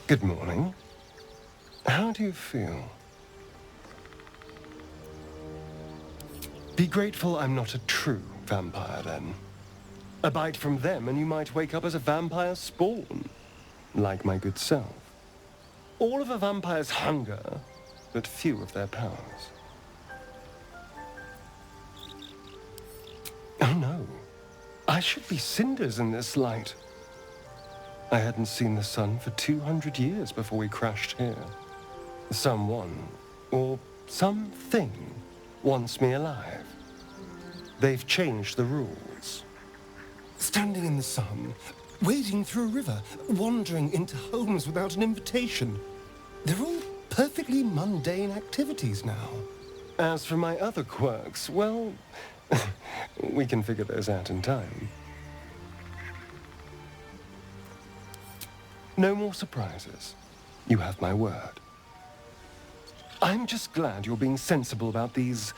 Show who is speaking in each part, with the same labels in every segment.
Speaker 1: Good morning. How do you feel? Be grateful I'm not a true vampire, then. A bite from them and you might wake up as a vampire spawn, like my good self. All of a vampire's hunger, but few of their powers. Oh no, I should be cinders in this light. I hadn't seen the sun for 200 years before we crashed here. Someone, or something, wants me alive. They've changed the rules. Standing in the sun, wading through a river, wandering into homes without an invitation. They're all perfectly mundane activities now. As for my other quirks, well, we can figure those out in time. No more surprises. You have my word. I'm just glad you're being sensible about these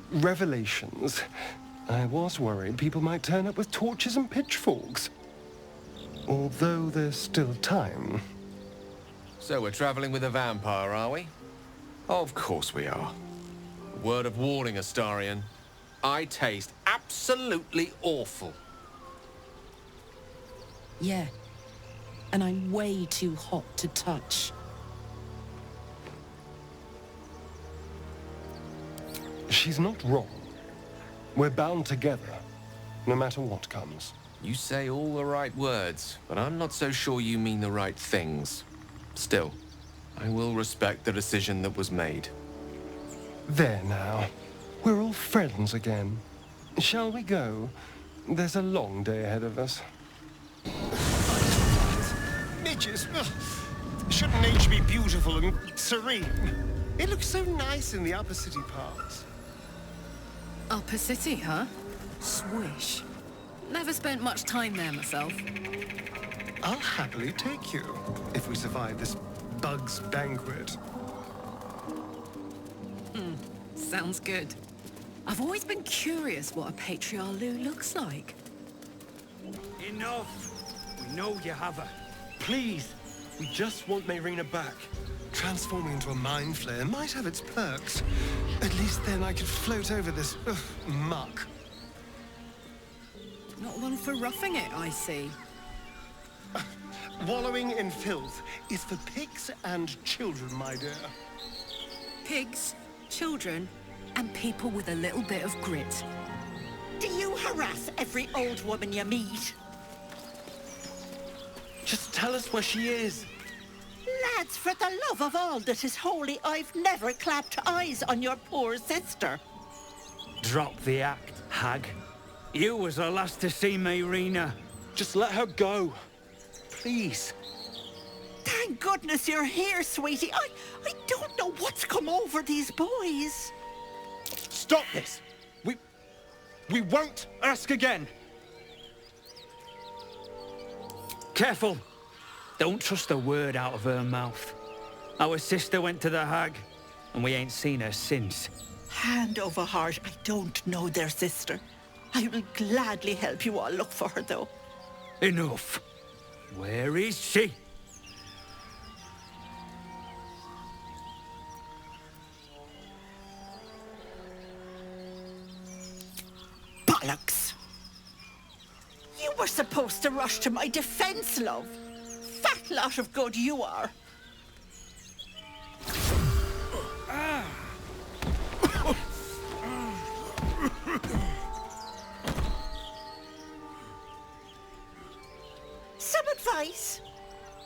Speaker 1: revelations. I was worried people might turn up with torches and pitchforks. Although there's still time.
Speaker 2: So we're traveling with a vampire, are we? Of course we are. Word of warning, Astarion. I taste absolutely awful.
Speaker 3: Yeah. And I'm way too hot to touch.
Speaker 1: She's not wrong. We're bound together, no matter what comes.
Speaker 2: You say all the right words, but I'm not so sure you mean the right things. Still, I will respect the decision that was made.
Speaker 1: There now. We're all friends again. Shall we go? There's a long day ahead of us. Midges. Shouldn't nature be beautiful and serene? It looks so nice in the upper city parts.
Speaker 4: Upper City, huh? Swish. Never spent much time there myself.
Speaker 1: I'll happily take you, if we survive this bug's banquet.
Speaker 4: Sounds good. I've always been curious what a patriarch looks like.
Speaker 5: Enough! We know you have her. Please,
Speaker 1: We just want Mayrina back. Transforming into a mind flayer might have its perks. At least then I could float over this muck.
Speaker 4: Not one for roughing it, I see.
Speaker 1: Wallowing in filth is for pigs and children, my dear.
Speaker 4: Pigs, children, and people with a little bit of grit.
Speaker 6: Do you harass every old woman you meet?
Speaker 5: just tell us where she is.
Speaker 6: Lads, for the love of all that is holy, I've never clapped eyes on your poor sister.
Speaker 5: Drop the act, hag. You was the last to see Mayrina. Just let her go. Please.
Speaker 6: Thank goodness you're here, sweetie. I don't know what's come over these boys.
Speaker 5: Stop this! We won't ask again! Careful! Don't trust a word out of her mouth. Our sister went to the hag, and we ain't seen her since.
Speaker 6: Hand over heart, I don't know their sister. I will gladly help you all look for her, though.
Speaker 5: Enough! Where is she?
Speaker 6: Bollocks! You were supposed to rush to my defense, love. Fat lot of good you are. Some advice?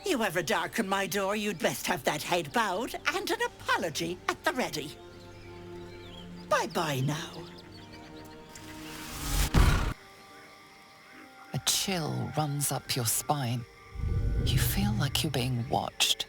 Speaker 6: You ever darken my door, you'd best have that head bowed and an apology at the ready. Bye-bye now.
Speaker 7: A chill runs up your spine. You feel like you're being watched.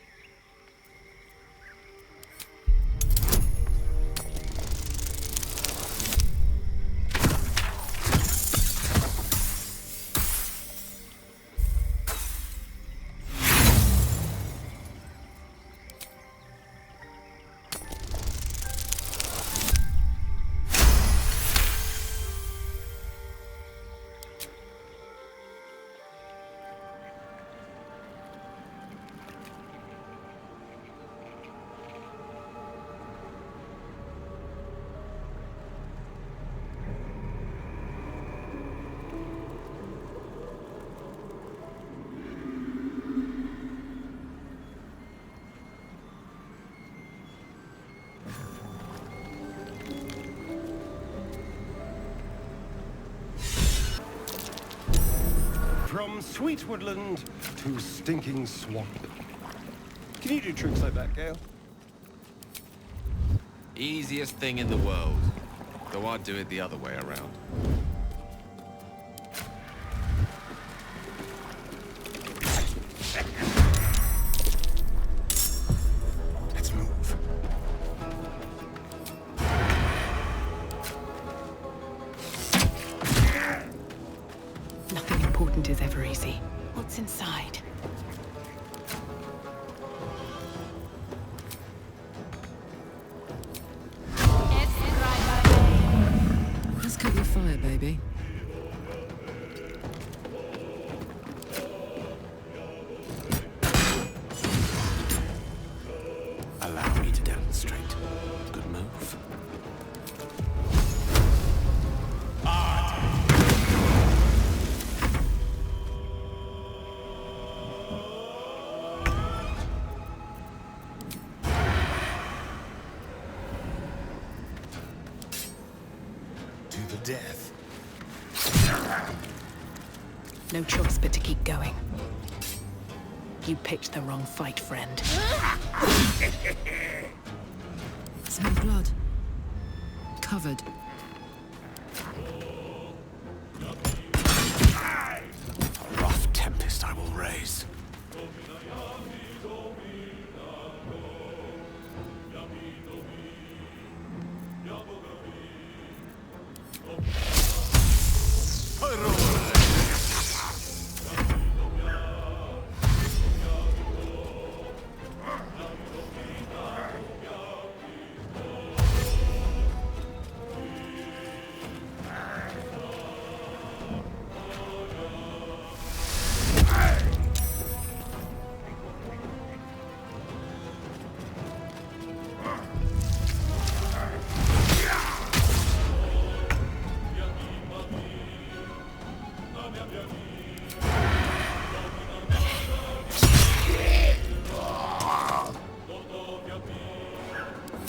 Speaker 1: From sweet woodland to stinking swamp. Can you do tricks like that, Gale?
Speaker 2: Easiest thing in the world. Though I'd do it the other way around.
Speaker 1: Let's move.
Speaker 4: Nothing important is ever easy. What's inside? Let's cover your fire, baby.
Speaker 2: Allow me to demonstrate. Good move.
Speaker 1: To the death.
Speaker 4: No choice but to keep going. You picked the wrong fight, friend. Smell blood. Covered.
Speaker 2: A rough tempest I will raise.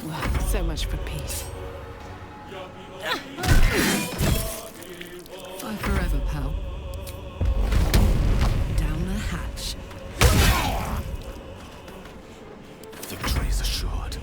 Speaker 4: Well, so much for peace. Fight forever, pal. Down the hatch.
Speaker 2: Victory is assured.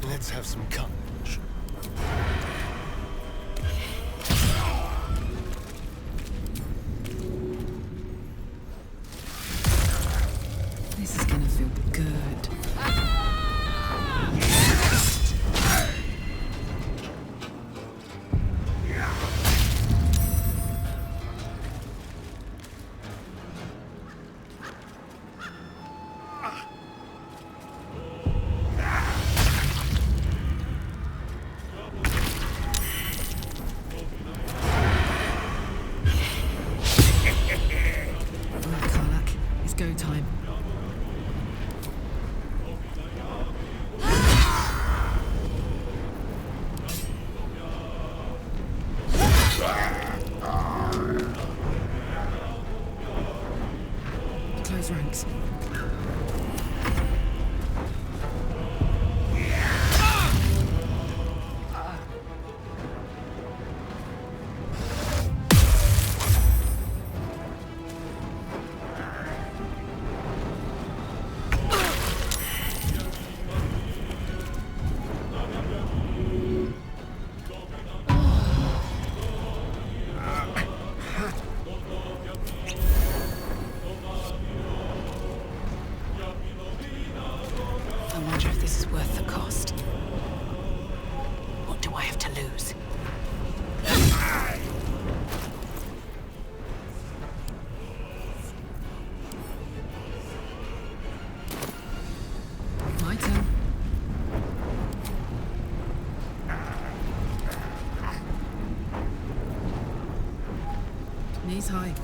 Speaker 1: Let's have some courage.
Speaker 4: This is gonna feel good. Alright, Karlak, it's go time. Close ranks. I wonder if this is worth the cost. What do I have to lose? My turn. Knees high.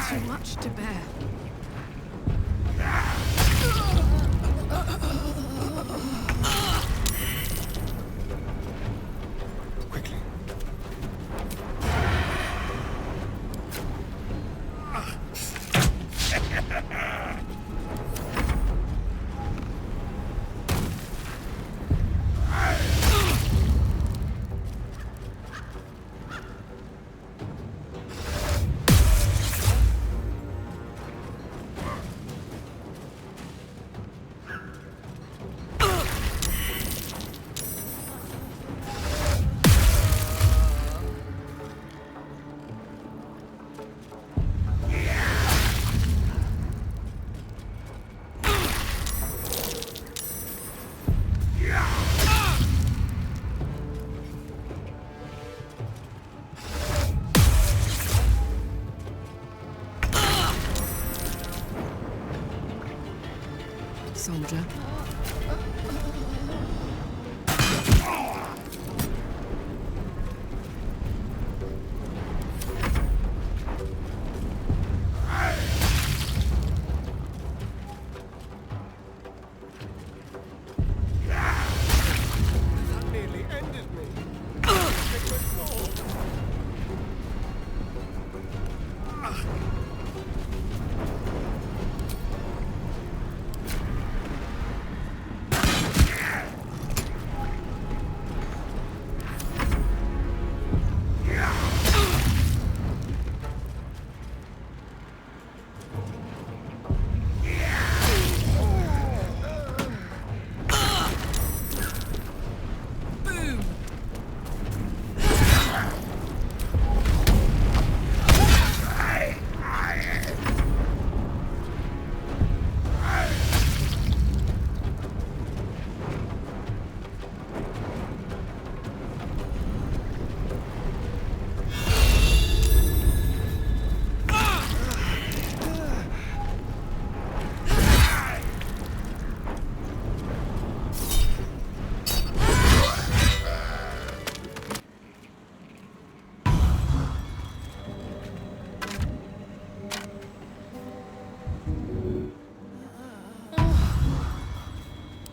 Speaker 4: Too much to bear.
Speaker 1: Quickly.
Speaker 4: Soldier.
Speaker 1: That nearly ended me.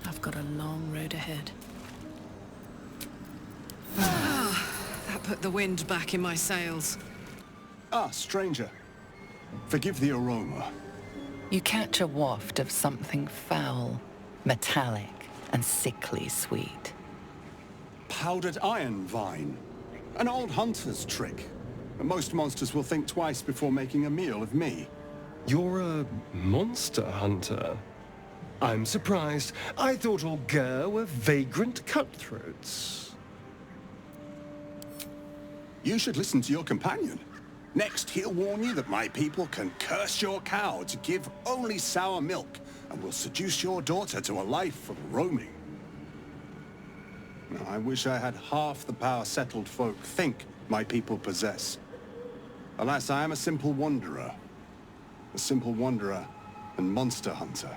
Speaker 4: I've got a long road ahead. That put the wind back in my sails.
Speaker 8: Ah, stranger. Forgive the aroma.
Speaker 7: You catch a waft of something foul, metallic, and sickly sweet.
Speaker 8: Powdered iron vine. An old hunter's trick. Most monsters will think twice before making a meal of me.
Speaker 1: You're a monster hunter. I'm surprised. I thought all Ger were vagrant cutthroats.
Speaker 8: You should listen to your companion. Next, he'll warn you that my people can curse your cow to give only sour milk, and will seduce your daughter to a life of roaming. Now, I wish I had half the power settled folk think my people possess. Alas, I am a simple wanderer. A simple wanderer and monster hunter.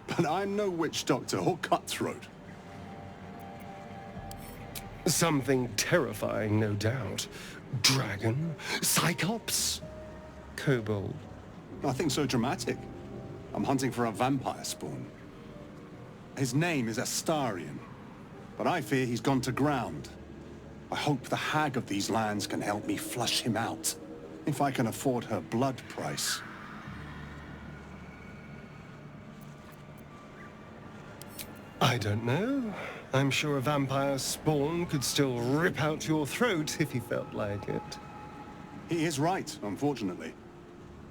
Speaker 8: But I'm no witch doctor or cutthroat.
Speaker 1: Something terrifying, no doubt. Dragon? Cyclops? Kobold?
Speaker 8: Nothing so dramatic. I'm hunting for a vampire spawn. His name is Astarion, but I fear he's gone to ground. I hope the hag of these lands can help me flush him out, if I can afford her blood price.
Speaker 1: I don't know. I'm sure a vampire spawn could still rip out your throat if he felt like it.
Speaker 8: He is right, unfortunately.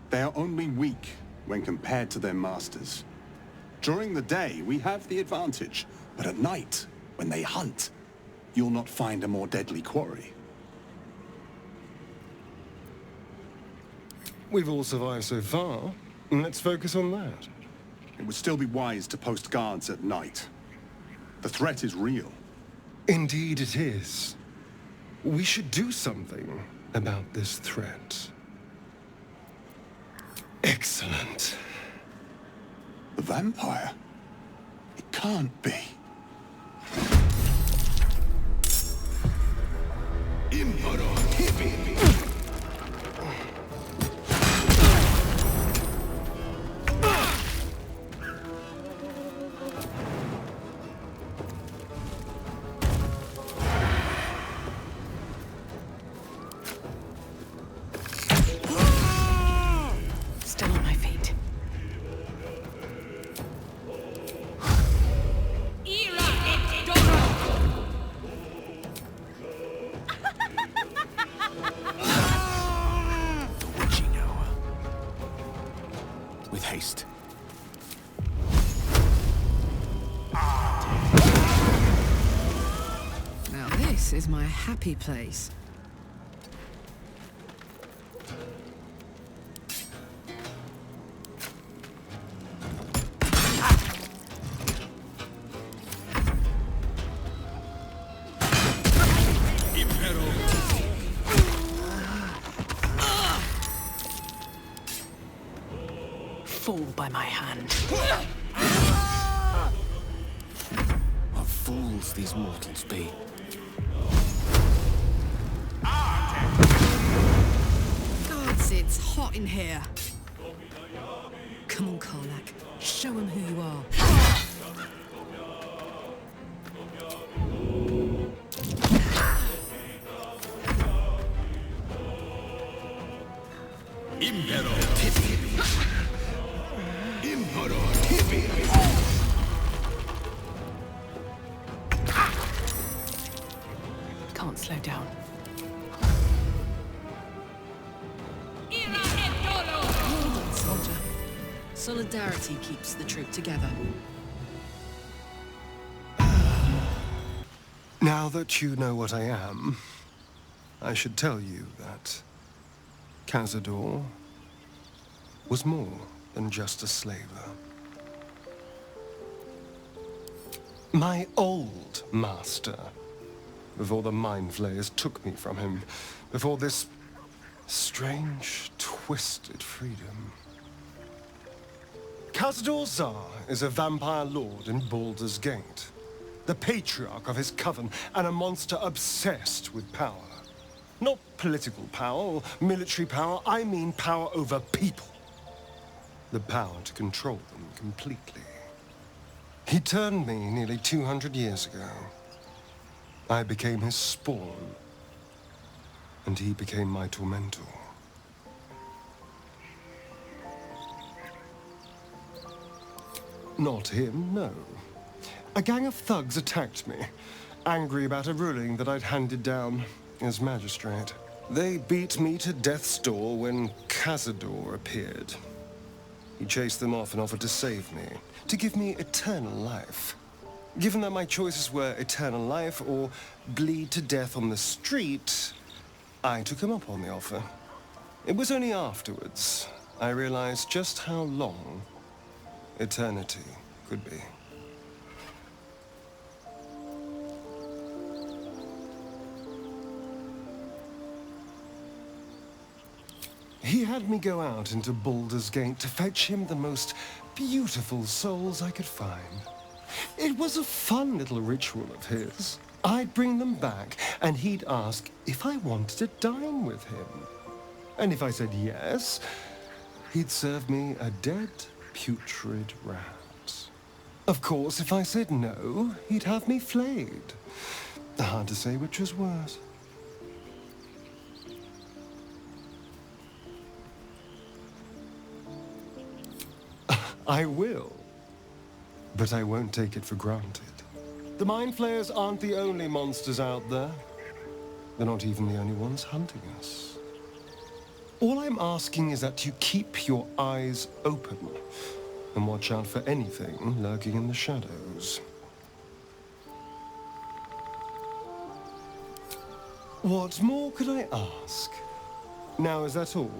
Speaker 8: They are only weak when compared to their masters. During the day, we have the advantage, but at night, when they hunt, you'll not find a more deadly quarry.
Speaker 1: We've all survived so far. Let's focus on that.
Speaker 8: It would still be wise to post guards at night. The threat is real.
Speaker 1: Indeed it is. We should do something about this threat. Excellent.
Speaker 8: The vampire? It can't be.
Speaker 4: Still on my feet.
Speaker 2: The witching hour. With haste.
Speaker 4: Now this is my happy place.
Speaker 7: Fall by my hand.
Speaker 2: What fools these mortals be.
Speaker 4: Gods, it's hot in here. Come on, Karlak. Show him who you are.
Speaker 7: Can't slow down.
Speaker 3: Hold on, soldier. Solidarity keeps the troop together.
Speaker 1: Now that you know what I am, I should tell you that Cazador was more than just a slaver. My old master, before the Mind Flayers took me from him, before this strange, twisted freedom. Cazador Zar is a vampire lord in Baldur's Gate, the patriarch of his coven, and a monster obsessed with power. Not political power or military power, I mean power over people. The power to control them completely. He turned me nearly 200 years ago. I became his spawn, and he became my tormentor. Not him, no. A gang of thugs attacked me, angry about a ruling that I'd handed down as magistrate. They beat me to death's door when Cazador appeared. He chased them off and offered to save me, to give me eternal life. Given that my choices were eternal life or bleed to death on the street, I took him up on the offer. It was only afterwards I realized just how long eternity could be. He had me go out into Baldur's Gate to fetch him the most beautiful souls I could find. It was a fun little ritual of his. I'd bring them back, and he'd ask if I wanted to dine with him. And if I said yes, he'd serve me a dead, putrid rat. Of course, if I said no, he'd have me flayed. Hard to say which was worse. I will, but I won't take it for granted. The Mind Flayers aren't the only monsters out there. They're not even the only ones hunting us. All I'm asking is that you keep your eyes open and watch out for anything lurking in the shadows. What more could I ask? Now, is that all?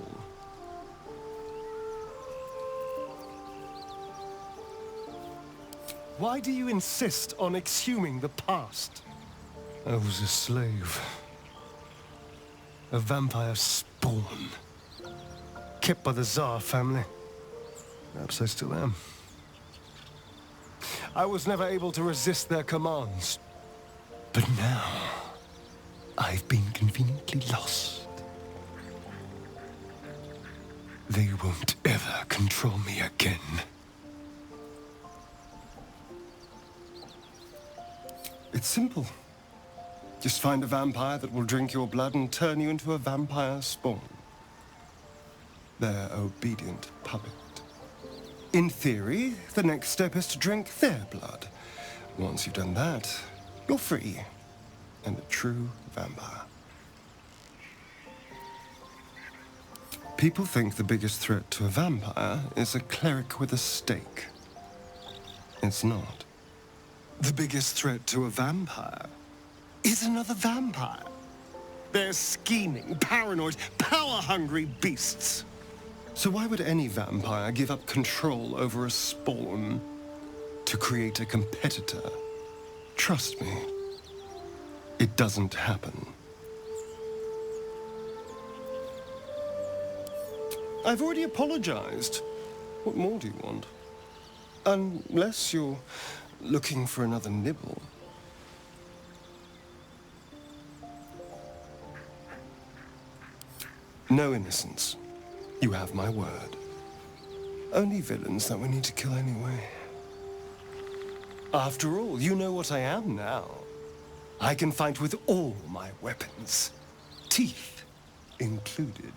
Speaker 1: Why do you insist on exhuming the past? I was a slave. A vampire spawn. Kept by the Tsar family. Perhaps I still am. I was never able to resist their commands. But now, I've been conveniently lost. They won't ever control me again. It's simple. Just find a vampire that will drink your blood and turn you into a vampire spawn. Their obedient puppet. In theory, the next step is to drink their blood. Once you've done that, you're free and a true vampire. People think the biggest threat to a vampire is a cleric with a stake. It's not. The biggest threat to a vampire is another vampire. They're scheming, paranoid, power-hungry beasts. So why would any vampire give up control over a spawn to create a competitor? Trust me, it doesn't happen. I've already apologized. What more do you want? Unless you're looking for another nibble. No innocence. You have my word. Only villains that we need to kill anyway. After all, you know what I am now. I can fight with all my weapons. Teeth included.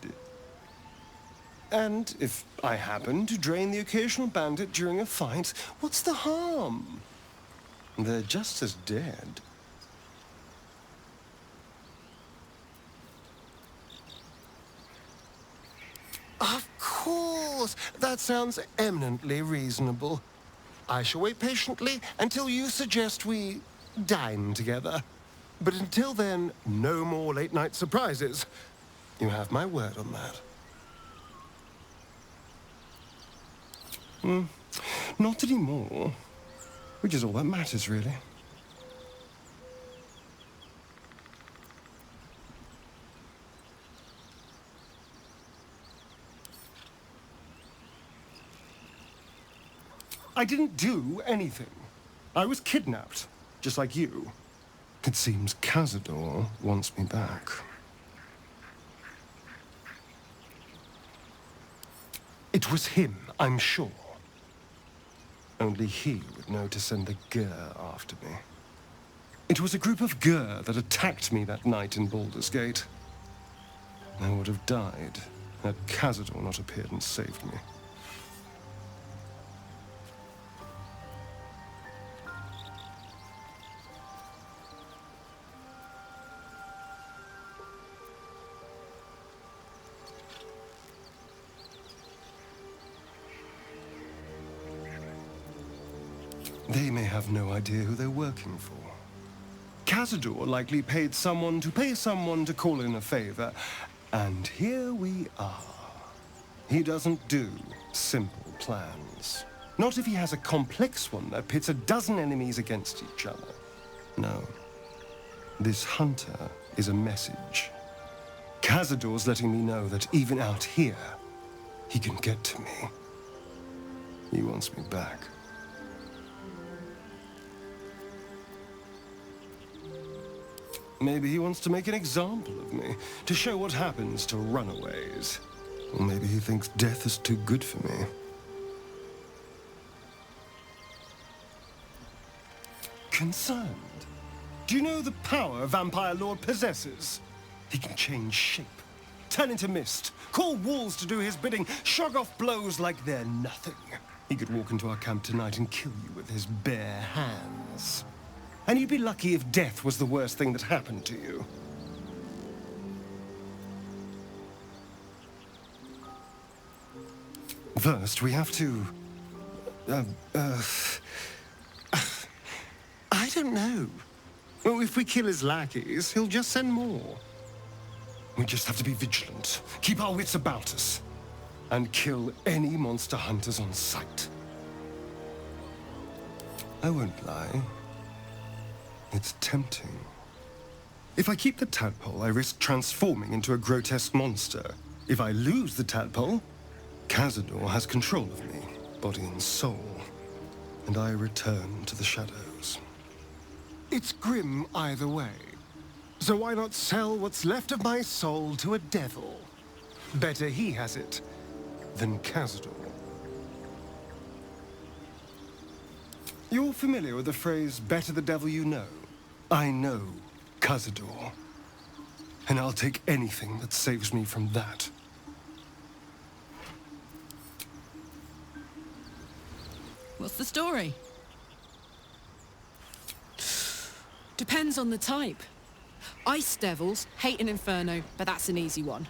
Speaker 1: And if I happen to drain the occasional bandit during a fight, what's the harm? They're just as dead. Of course! That sounds eminently reasonable. I shall wait patiently until you suggest we dine together. But until then, no more late-night surprises. You have my word on that. Not anymore. Which is all that matters, really. I didn't do anything. I was kidnapped, just like you. It seems Cazador wants me back. It was him, I'm sure. Only he would know to send the Gur after me. It was a group of Gur that attacked me that night in Baldur's Gate. I would have died had Cazador not appeared and saved me. They may have no idea who they're working for. Cazador likely paid someone to call in a favor, and here we are. He doesn't do simple plans. Not if he has a complex one that pits a dozen enemies against each other. No. This hunter is a message. Cazador's letting me know that even out here, he can get to me. He wants me back. Maybe he wants to make an example of me, to show what happens to runaways. Or maybe he thinks death is too good for me. Concerned? Do you know the power Vampire Lord possesses? He can change shape, turn into mist, call walls to do his bidding, shrug off blows like they're nothing. He could walk into our camp tonight and kill you with his bare hands. And you'd be lucky if death was the worst thing that happened to you. First, we have to... I don't know. Well, if we kill his lackeys, he'll just send more. We just have to be vigilant, keep our wits about us, and kill any monster hunters on sight. I won't lie. It's tempting. If I keep the tadpole, I risk transforming into a grotesque monster. If I lose the tadpole, Cazador has control of me, body and soul, and I return to the shadows. It's grim either way. So why not sell what's left of my soul to a devil? Better he has it than Cazador. You're familiar with the phrase, better the devil you know? I know Cazador, and I'll take anything that saves me from that.
Speaker 3: What's the story? Depends on the type. Ice devils hate an inferno, but that's an easy one.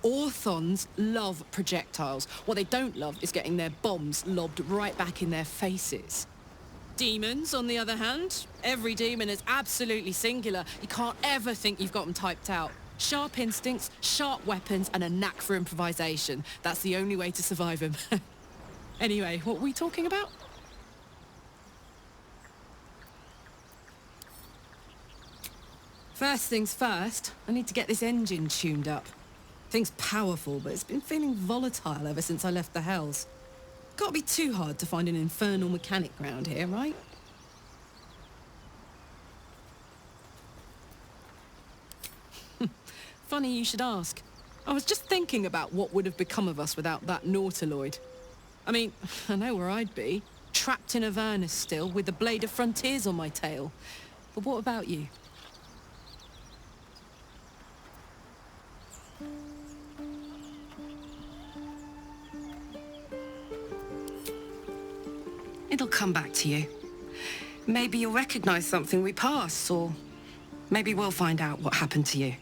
Speaker 3: Orthons love projectiles. What they don't love is getting their bombs lobbed right back in their faces. Demons, on the other hand, every demon is absolutely singular. You can't ever think you've got them typed out. Sharp instincts, sharp weapons, and a knack for improvisation. That's the only way to survive them. Anyway, what were we talking about? First things first, I need to get this engine tuned up. Thing's powerful, but it's been feeling volatile ever since I left the Hells. Can't be too hard to find an infernal mechanic round here, right? Funny you should ask. I was just thinking about what would have become of us without that Nautiloid. I mean, I know where I'd be. Trapped in Avernus still, with the Blade of Frontiers on my tail. But what about you? It'll come back to you. Maybe you'll recognize something we passed, or maybe we'll find out what happened to you.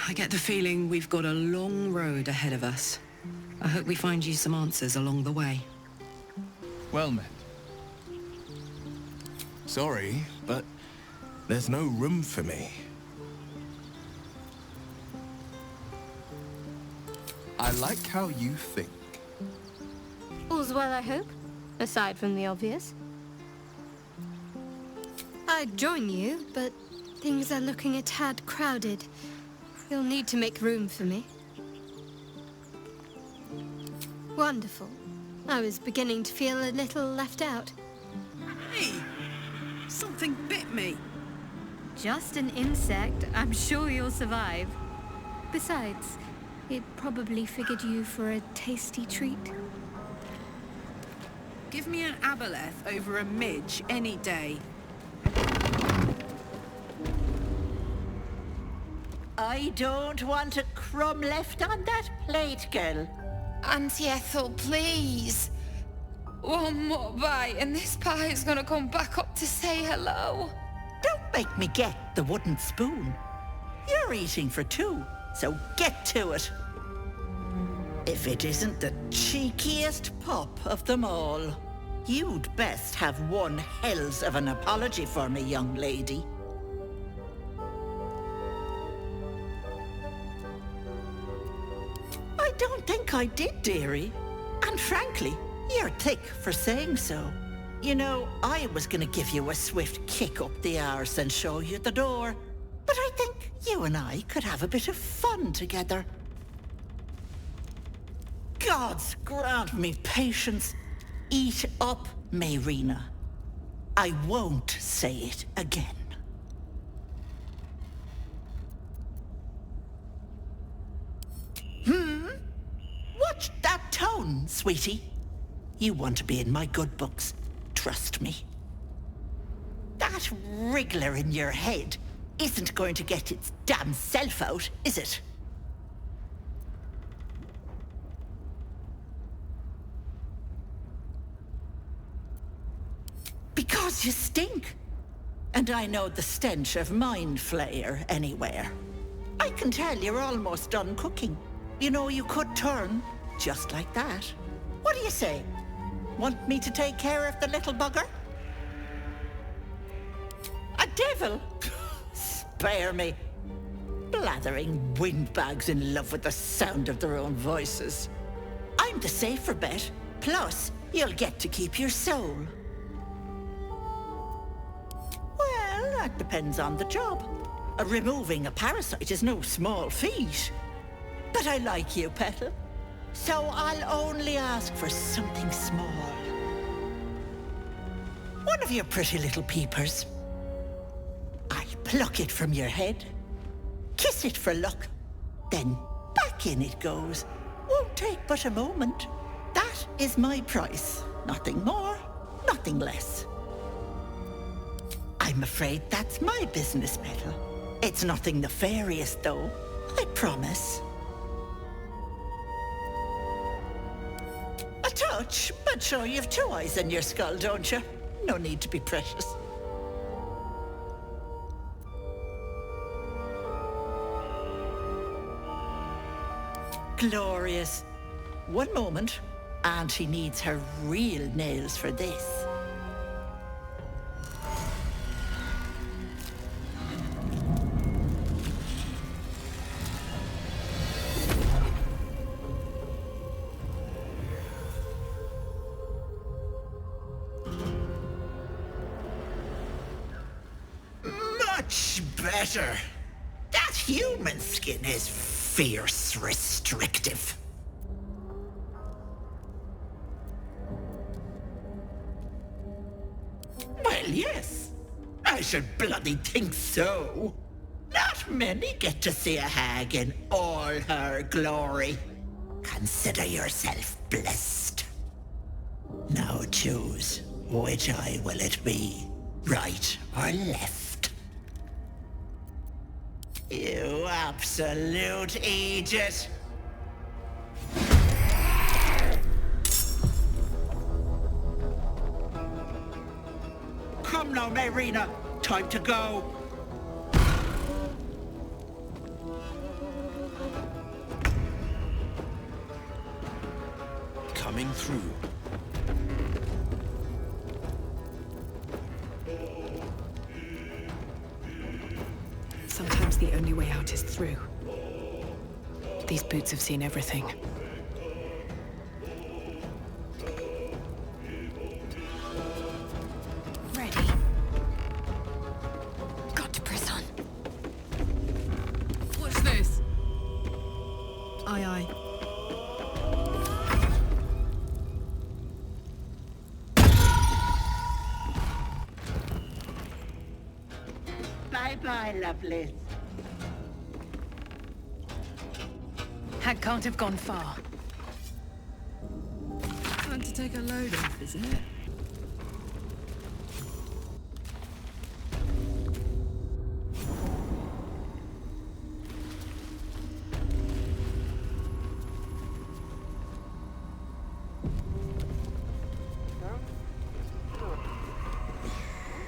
Speaker 3: I get the feeling we've got a long road ahead of us. I hope we find you some answers along the way.
Speaker 9: Well met. Sorry, but there's no room for me. I like how you think.
Speaker 10: All's well, I hope, aside from the obvious. I'd join you, but things are looking a tad crowded. You'll need to make room for me. Wonderful. I was beginning to feel a little left out.
Speaker 3: Hey! Something bit me.
Speaker 10: Just an insect. I'm sure you'll survive. Besides, it probably figured you for a tasty treat.
Speaker 3: Give me an aboleth over a midge any day.
Speaker 6: I don't want a crumb left on that plate, girl.
Speaker 11: Auntie Ethel, please. One more bite and this pie is gonna come back up to say hello.
Speaker 6: Don't make me get the wooden spoon. You're eating for two, so get to it. If it isn't the cheekiest pup of them all, you'd best have one hells of an apology for me, young lady. I don't think I did, dearie. And frankly, you're thick for saying so. You know, I was gonna give you a swift kick up the arse and show you the door. But I think you and I could have a bit of fun together. Gods grant me patience. Eat up, Mayrina. I won't say it again. Watch that tone, sweetie. You want to be in my good books. Trust me. That wriggler in your head isn't going to get its damn self out, is it? Because you stink. And I know the stench of mind flayer anywhere. I can tell you're almost done cooking. You know, you could turn just like that. What do you say? Want me to take care of the little bugger? A devil? Spare me. Blathering windbags in love with the sound of their own voices. I'm the safer bet. Plus, you'll get to keep your soul. Well, that depends on the job. Removing a parasite is no small feat. But I like you, Petal. So I'll only ask for something small. One of your pretty little peepers. I'll pluck it from your head, kiss it for luck, then back in it goes. Won't take but a moment. That is my price. Nothing more, nothing less. I'm afraid that's my business, Petal. It's nothing nefarious, though. I promise. A touch, but sure you've two eyes in your skull, don't you? No need to be precious. Glorious. One moment. Auntie needs her real nails for this. Much better. That human skin is fierce restrictive. Well, yes. I should bloody think so. Not many get to see a hag in all her glory. Consider yourself blessed. Now choose, which eye will it be? Right or left? You absolute idiot! Come now, Marina. Time to go.
Speaker 9: Coming through.
Speaker 3: Sometimes the only way out is through. These boots have seen everything.
Speaker 11: Ready. Got to press on.
Speaker 3: Watch this. Aye, aye.
Speaker 6: Bye-bye, lovely.
Speaker 4: Hag can't have gone far.
Speaker 3: Time to take a load off, isn't it?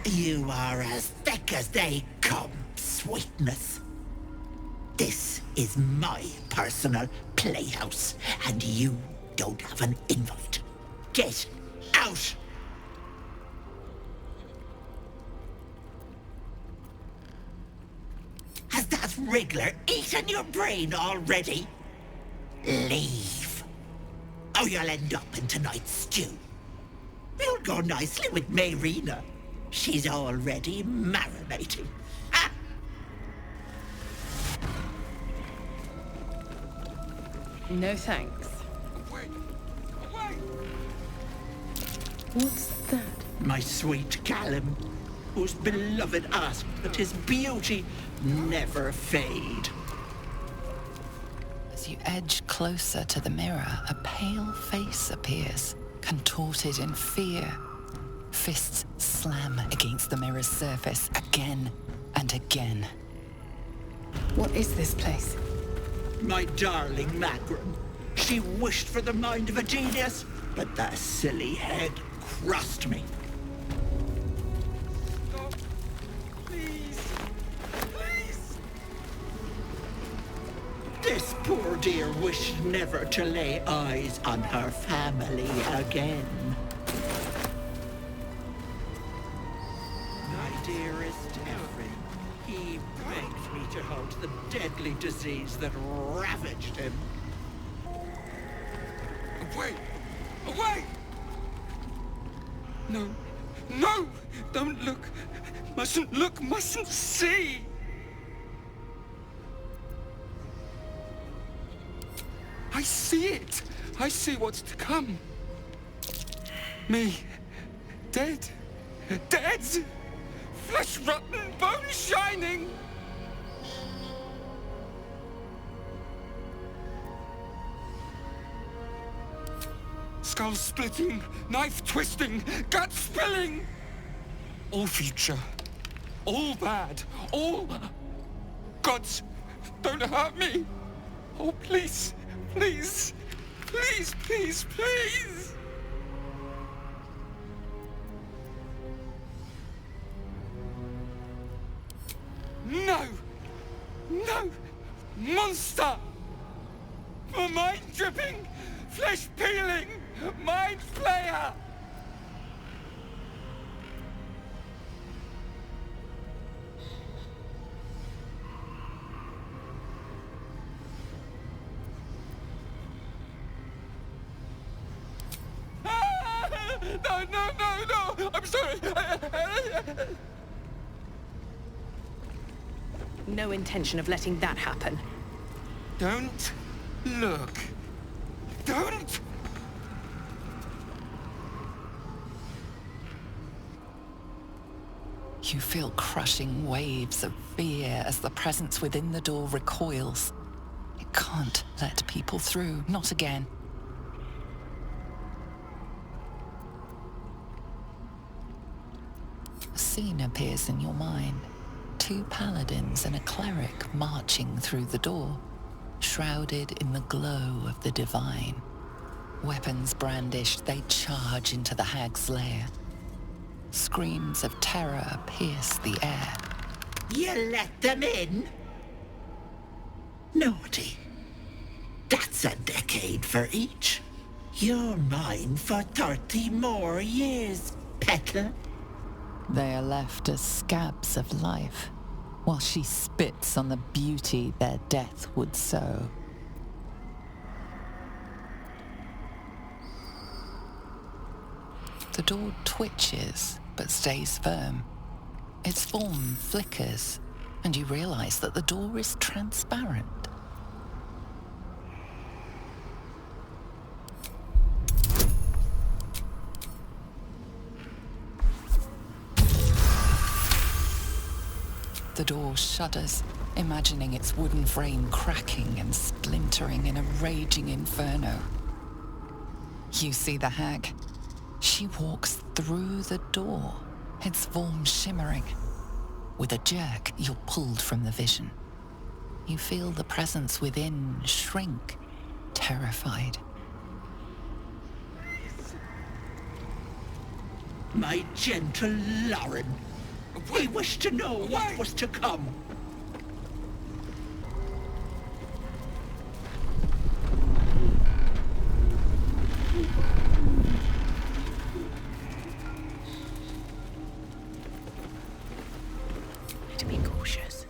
Speaker 6: You are as thick as they come, sweetness. This is my personal playhouse, and you don't have an invite. Get out! Has that wriggler eaten your brain already? Leave, or you'll end up in tonight's stew. You'll go nicely with Marina. She's already marinating. Ah!
Speaker 4: No thanks.
Speaker 6: What's that? My sweet Callum, whose beloved asked that his beauty never fade.
Speaker 7: As you edge closer to the mirror, a pale face appears, contorted in fear. Fists slam against the mirror's surface again and again.
Speaker 3: What is this place?
Speaker 6: My darling Magrum. She wished for the mind of a genius, but that silly head crossed me.
Speaker 5: Stop. Please. Please.
Speaker 6: This poor dear wished never to lay eyes on her family again. My dearest Ephraim, he begged me to halt the deadly disease that ravaged him.
Speaker 5: Away! Away! No. No! Don't look! Mustn't look, mustn't see!
Speaker 12: I see it. I see what's to come. Me. Dead. Dead! Flesh rotten, bone shining! Skull splitting, knife twisting, gut spilling! All future. All bad. All... Gods, don't hurt me! Oh, please, please, please, please, please! No! No! Monster! For mind dripping, flesh peeling, mind flayer! No, no, no, no! I'm sorry!
Speaker 3: No intention of letting that happen.
Speaker 12: Don't look. Don't!
Speaker 7: You feel crushing waves of fear as the presence within the door recoils. It can't let people through, not again. A scene appears in your mind. 2 paladins and a cleric marching through the door, shrouded in the glow of the divine. Weapons brandished, they charge into the hag's lair. Screams of terror pierce the air.
Speaker 6: You let them in? Naughty. That's a decade for each. You're mine for 30 more years, petal.
Speaker 7: They are left as scabs of life, while she spits on the beauty their death would sow. The door twitches, but stays firm. Its form flickers, and you realize that the door is transparent. The door shudders, imagining its wooden frame cracking and splintering in a raging inferno. You see the hag. She walks through the door, its form shimmering. With a jerk, you're pulled from the vision. You feel the presence within shrink, terrified.
Speaker 6: My gentle Lauren. We wish to know what was to come.
Speaker 3: To be cautious.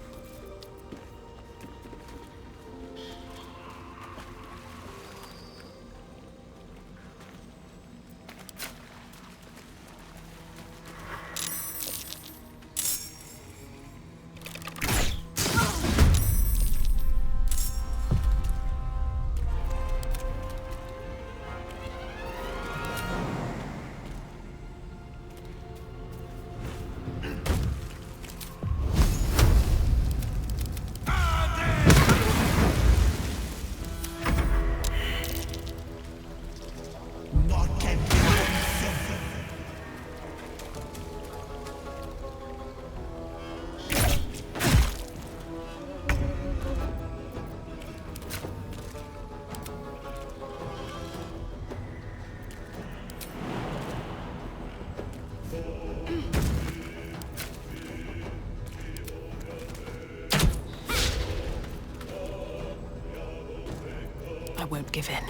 Speaker 3: I won't give in.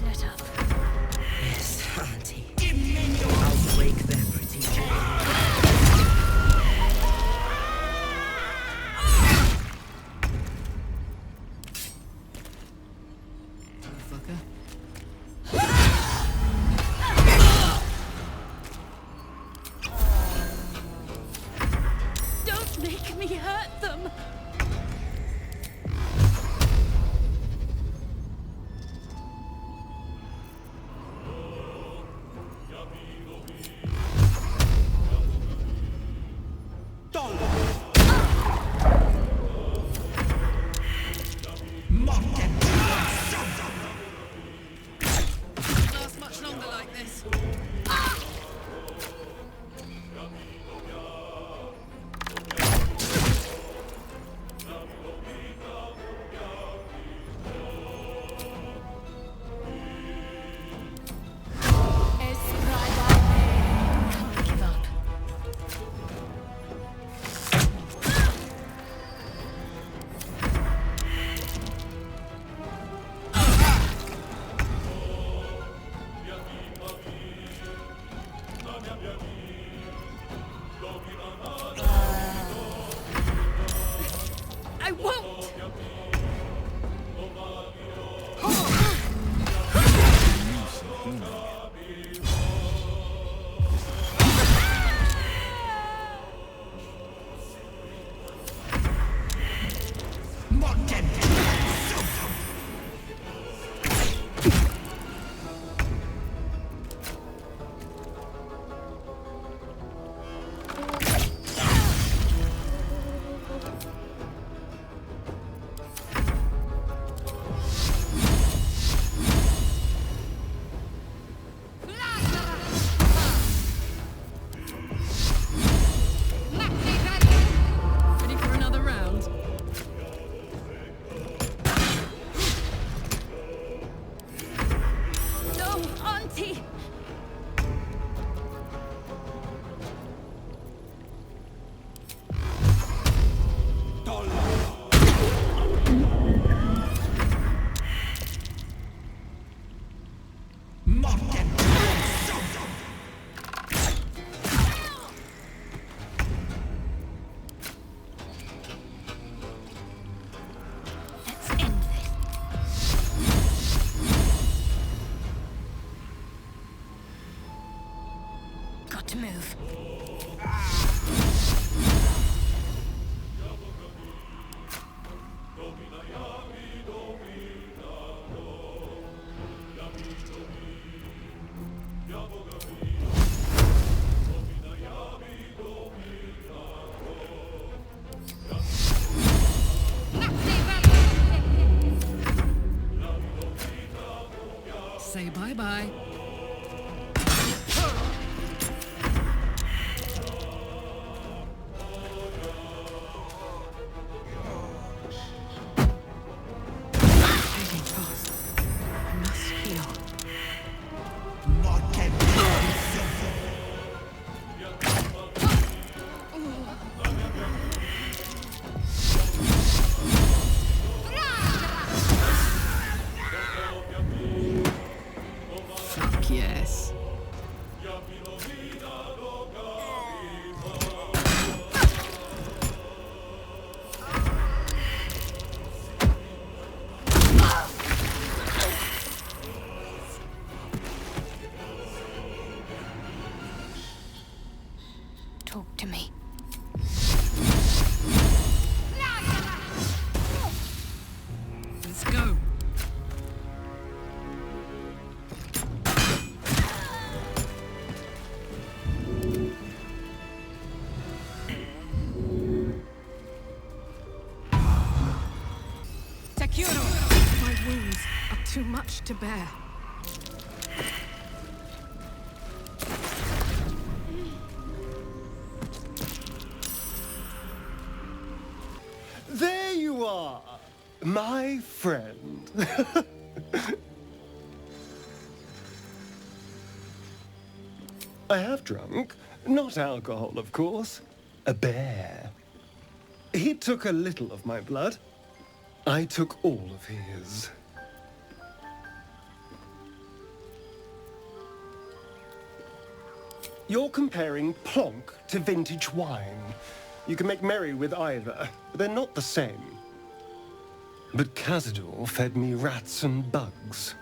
Speaker 10: Let up.
Speaker 6: Yes, Auntie. I'll wake their pretty jaw.
Speaker 10: Don't make me hurt Got to move.
Speaker 3: Say bye-bye. Bleeding fast. I must heal. Fuck yes.
Speaker 10: Talk to me.
Speaker 3: Let's go. Takuro! My wounds are too much to bear.
Speaker 1: There you are, my friend. I have drunk, not alcohol, of course, a bear. He took a little of my blood. I took all of his. You're comparing plonk to vintage wine. You can make merry with either, but they're not the same. But Cazador fed me rats and bugs.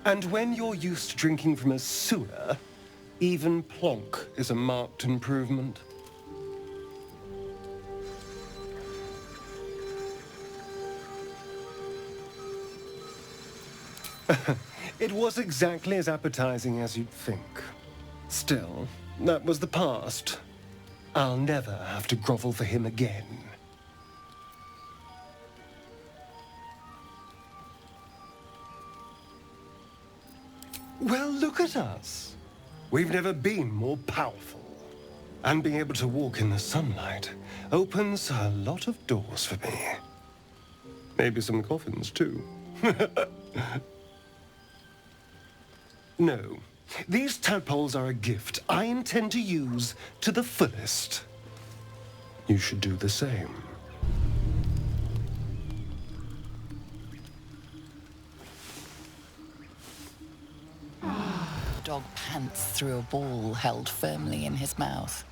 Speaker 1: And when you're used to drinking from a sewer, even plonk is a marked improvement. It was exactly as appetizing as you'd think. Still, that was the past. I'll never have to grovel for him again. Well, look at us. We've never been more powerful. And being able to walk in the sunlight opens a lot of doors for me. Maybe some coffins, too. No. These tadpoles are a gift I intend to use to the fullest. You should do the same.
Speaker 7: Dog pants through a ball held firmly in his mouth.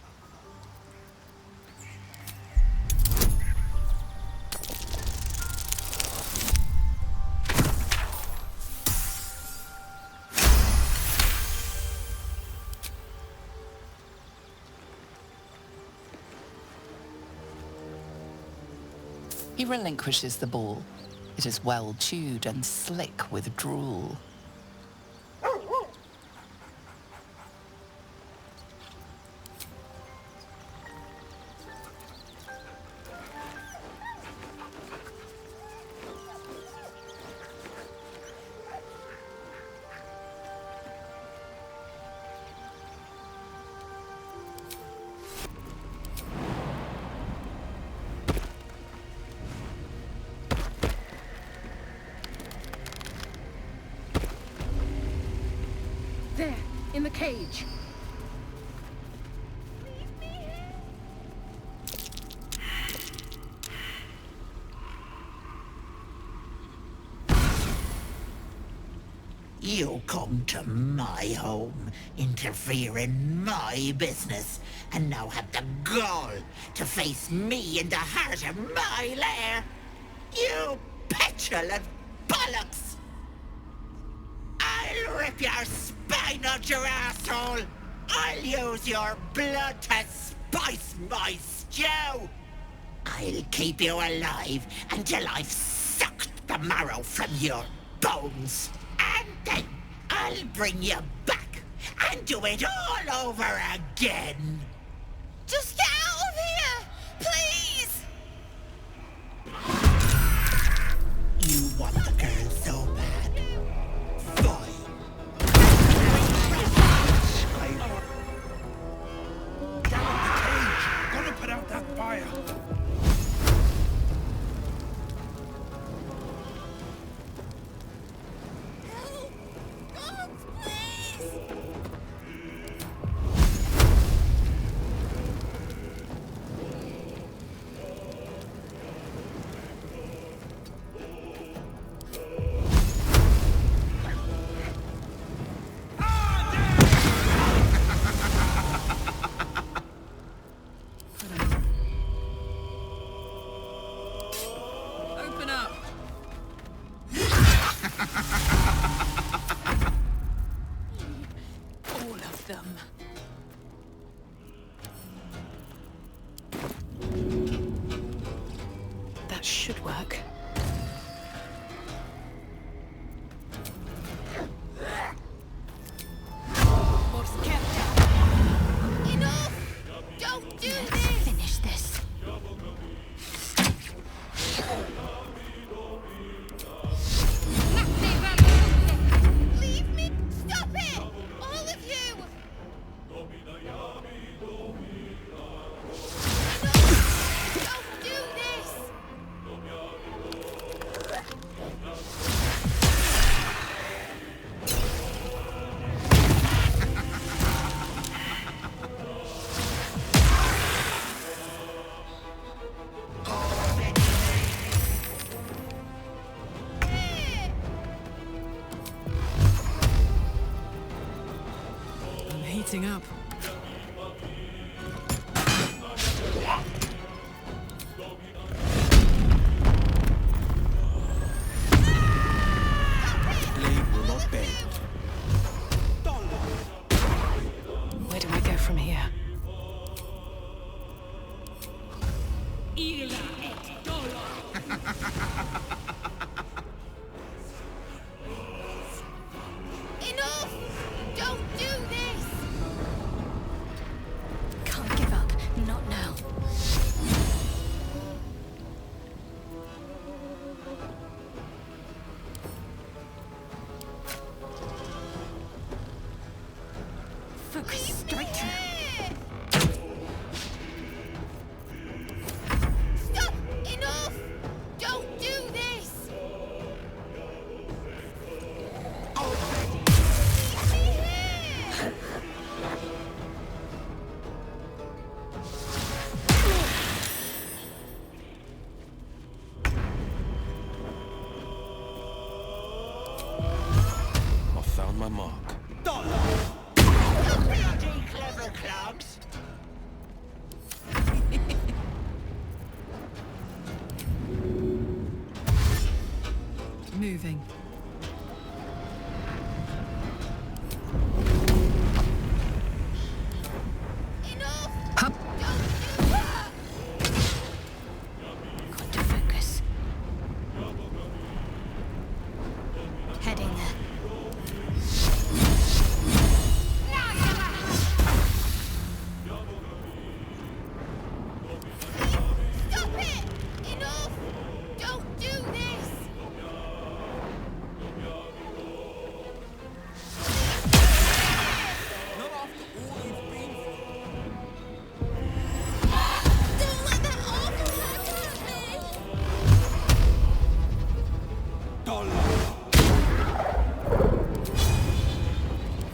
Speaker 7: He relinquishes the ball. It is well chewed and slick with drool.
Speaker 3: There, in the cage.
Speaker 6: You come to my home, interfere in my business, and now have the gall to face me in the heart of my lair? You petulant bollocks! I'll rip your spine out your asshole!
Speaker 13: I'll use your blood to spice my stew. I'll keep you alive until I've sucked the marrow from your bones. And then I'll bring you back and do it all over again.
Speaker 11: Just get out of here! Please!
Speaker 13: You want the girl so bad. Fine.
Speaker 12: Down the cage! Gotta put out that fire!
Speaker 3: Open up. All of them. That should work.
Speaker 11: Enough! Don't do this! Finish this. Leave me! Stop it! All of you! Enough! Don't do this!
Speaker 3: I'm heating up.
Speaker 12: Blade will not bend.
Speaker 3: Where do I go from here?
Speaker 11: Enough! Don't do this!
Speaker 10: Can't give up. Not now. Focus straight through.
Speaker 11: Stop! Enough! Don't do this! Leave me here!
Speaker 9: I found my mark.
Speaker 13: Bloody clever clogs.
Speaker 3: Moving.
Speaker 11: Enough!
Speaker 3: Hup.
Speaker 11: Don't do that!
Speaker 10: Got to focus. Heading there.
Speaker 11: Stop it! Enough! Don't do this!
Speaker 12: Not after all you've been
Speaker 11: Don't let that awful hurt me!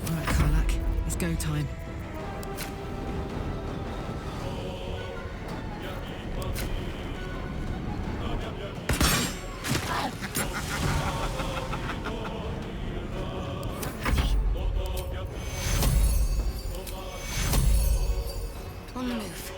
Speaker 3: All right, Karlak. It's go time.
Speaker 10: On the move.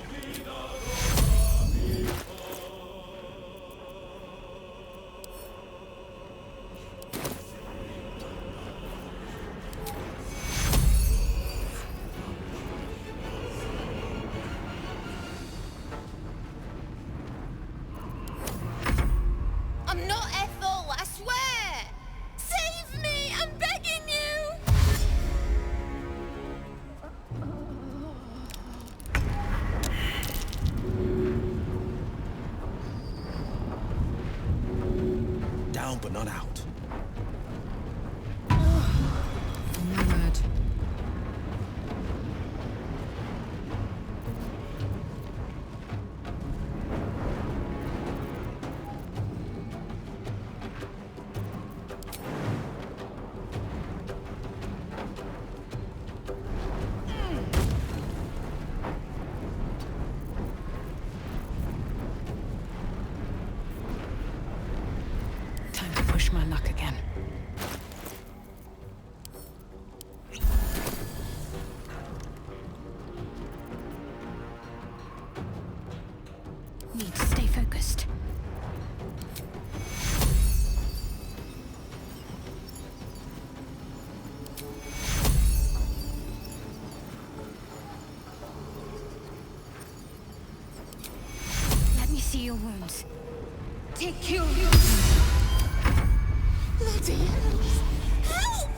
Speaker 9: not out.
Speaker 3: Mad. Time to push my luck again.
Speaker 10: Need to stay focused. Let me see your wounds. Take your...
Speaker 11: Bloody hells! Help!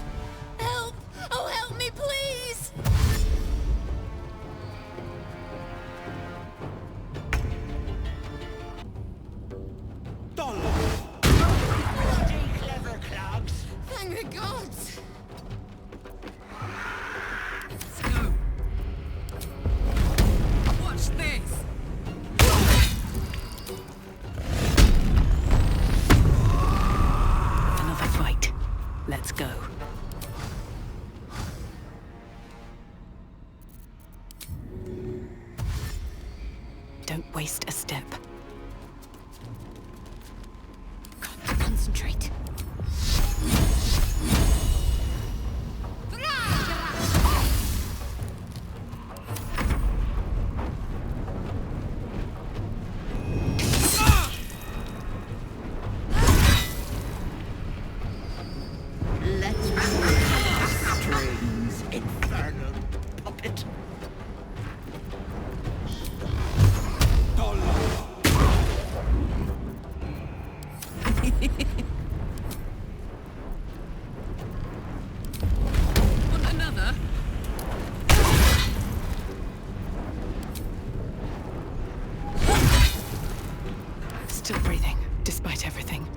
Speaker 11: Help! Oh, help me, please!
Speaker 13: Bloody clever clogs.
Speaker 11: Thank the gods!
Speaker 3: Let's go. Watch this. Another fight. Let's go. Don't waste a step.
Speaker 10: Got to concentrate.
Speaker 6: Let's pull strings, infernal puppet.
Speaker 3: Want another? Still breathing, despite everything.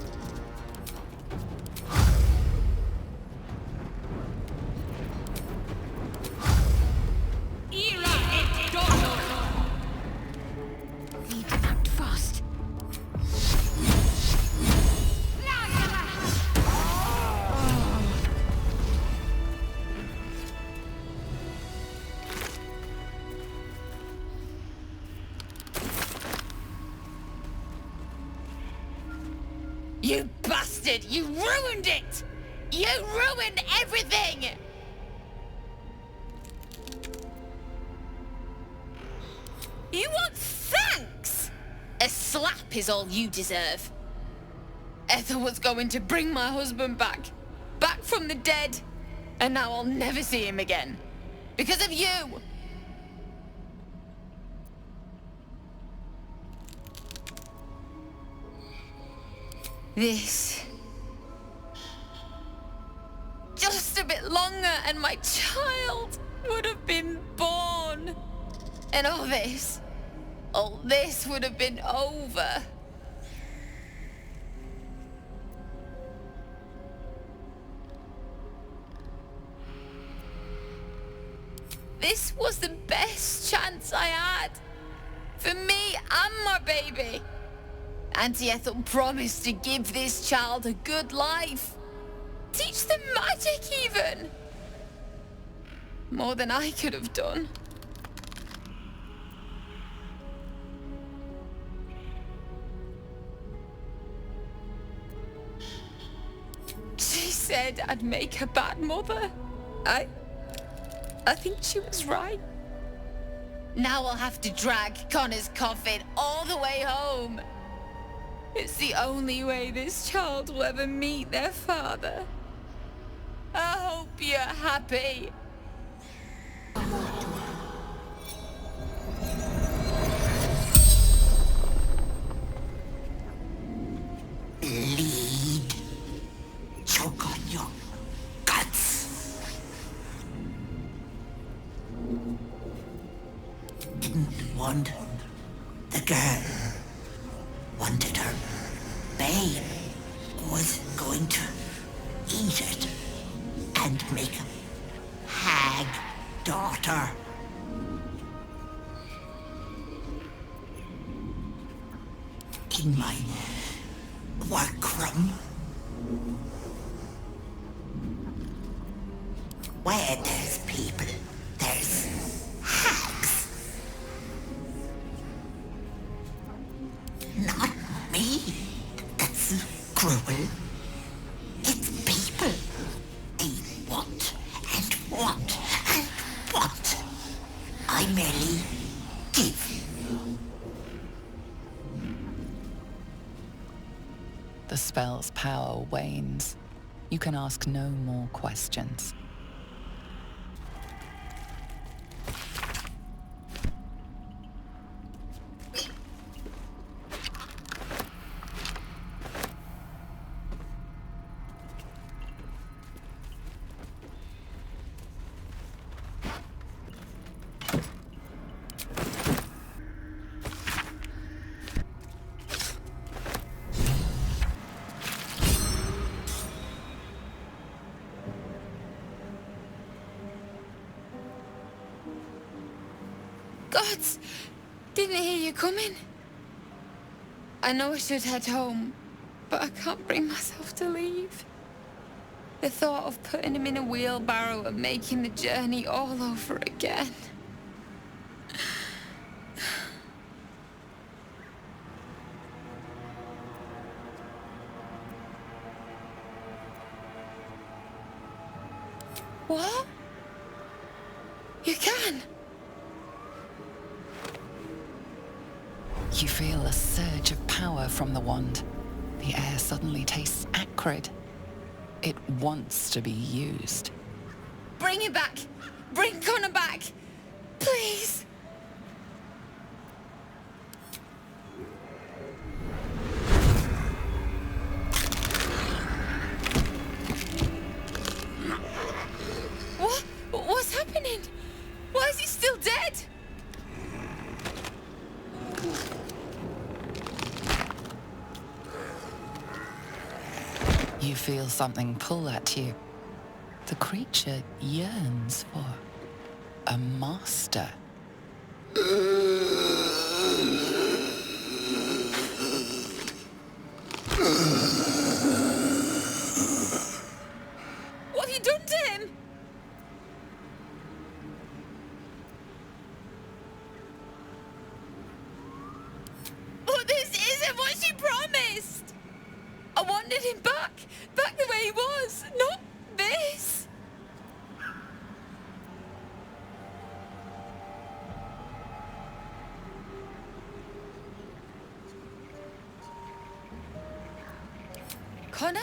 Speaker 10: Need to act fast.
Speaker 11: You bastard! You ruined it! You ruined everything! You want thanks? A slap is all you deserve. Ethel was going to bring my husband back. Back from the dead. And now I'll never see him again. Because of you! This. Just a bit longer and my child would have been born. And all this would have been over. This was the best chance I had. For me and my baby. Auntie Ethel promised to give this child a good life. Teach them magic, even. More than I could have done. She said I'd make a bad mother. I think she was right. Now I'll have to drag Connor's coffin all the way home. It's the only way this child will ever meet their father. I hope you're happy.
Speaker 13: Bleed. Choke on your guts. Didn't want the girl. Wanted her babe. Was going me hag daughter. In my workroom, where there's people, there's hags. Not me. That's cruel. It's people. They want and want and want. I merely give.
Speaker 7: The spell's power wanes. You can ask no more questions.
Speaker 11: Gods! Didn't hear you coming. I know I should head home, but I can't bring myself to leave. The thought of putting him in a wheelbarrow and making the journey all over again. What? You can?
Speaker 7: You feel a surge of power from the wand. The air suddenly tastes acrid. It wants to be used.
Speaker 11: Bring him back! Bring Connor back! Please! What? What's happening? Why is he still dead?
Speaker 7: You feel something pull at you. The creature yearns for a master.
Speaker 11: What have you done to him? But this isn't what she promised! I wanted him back the way he was, not this. Connor?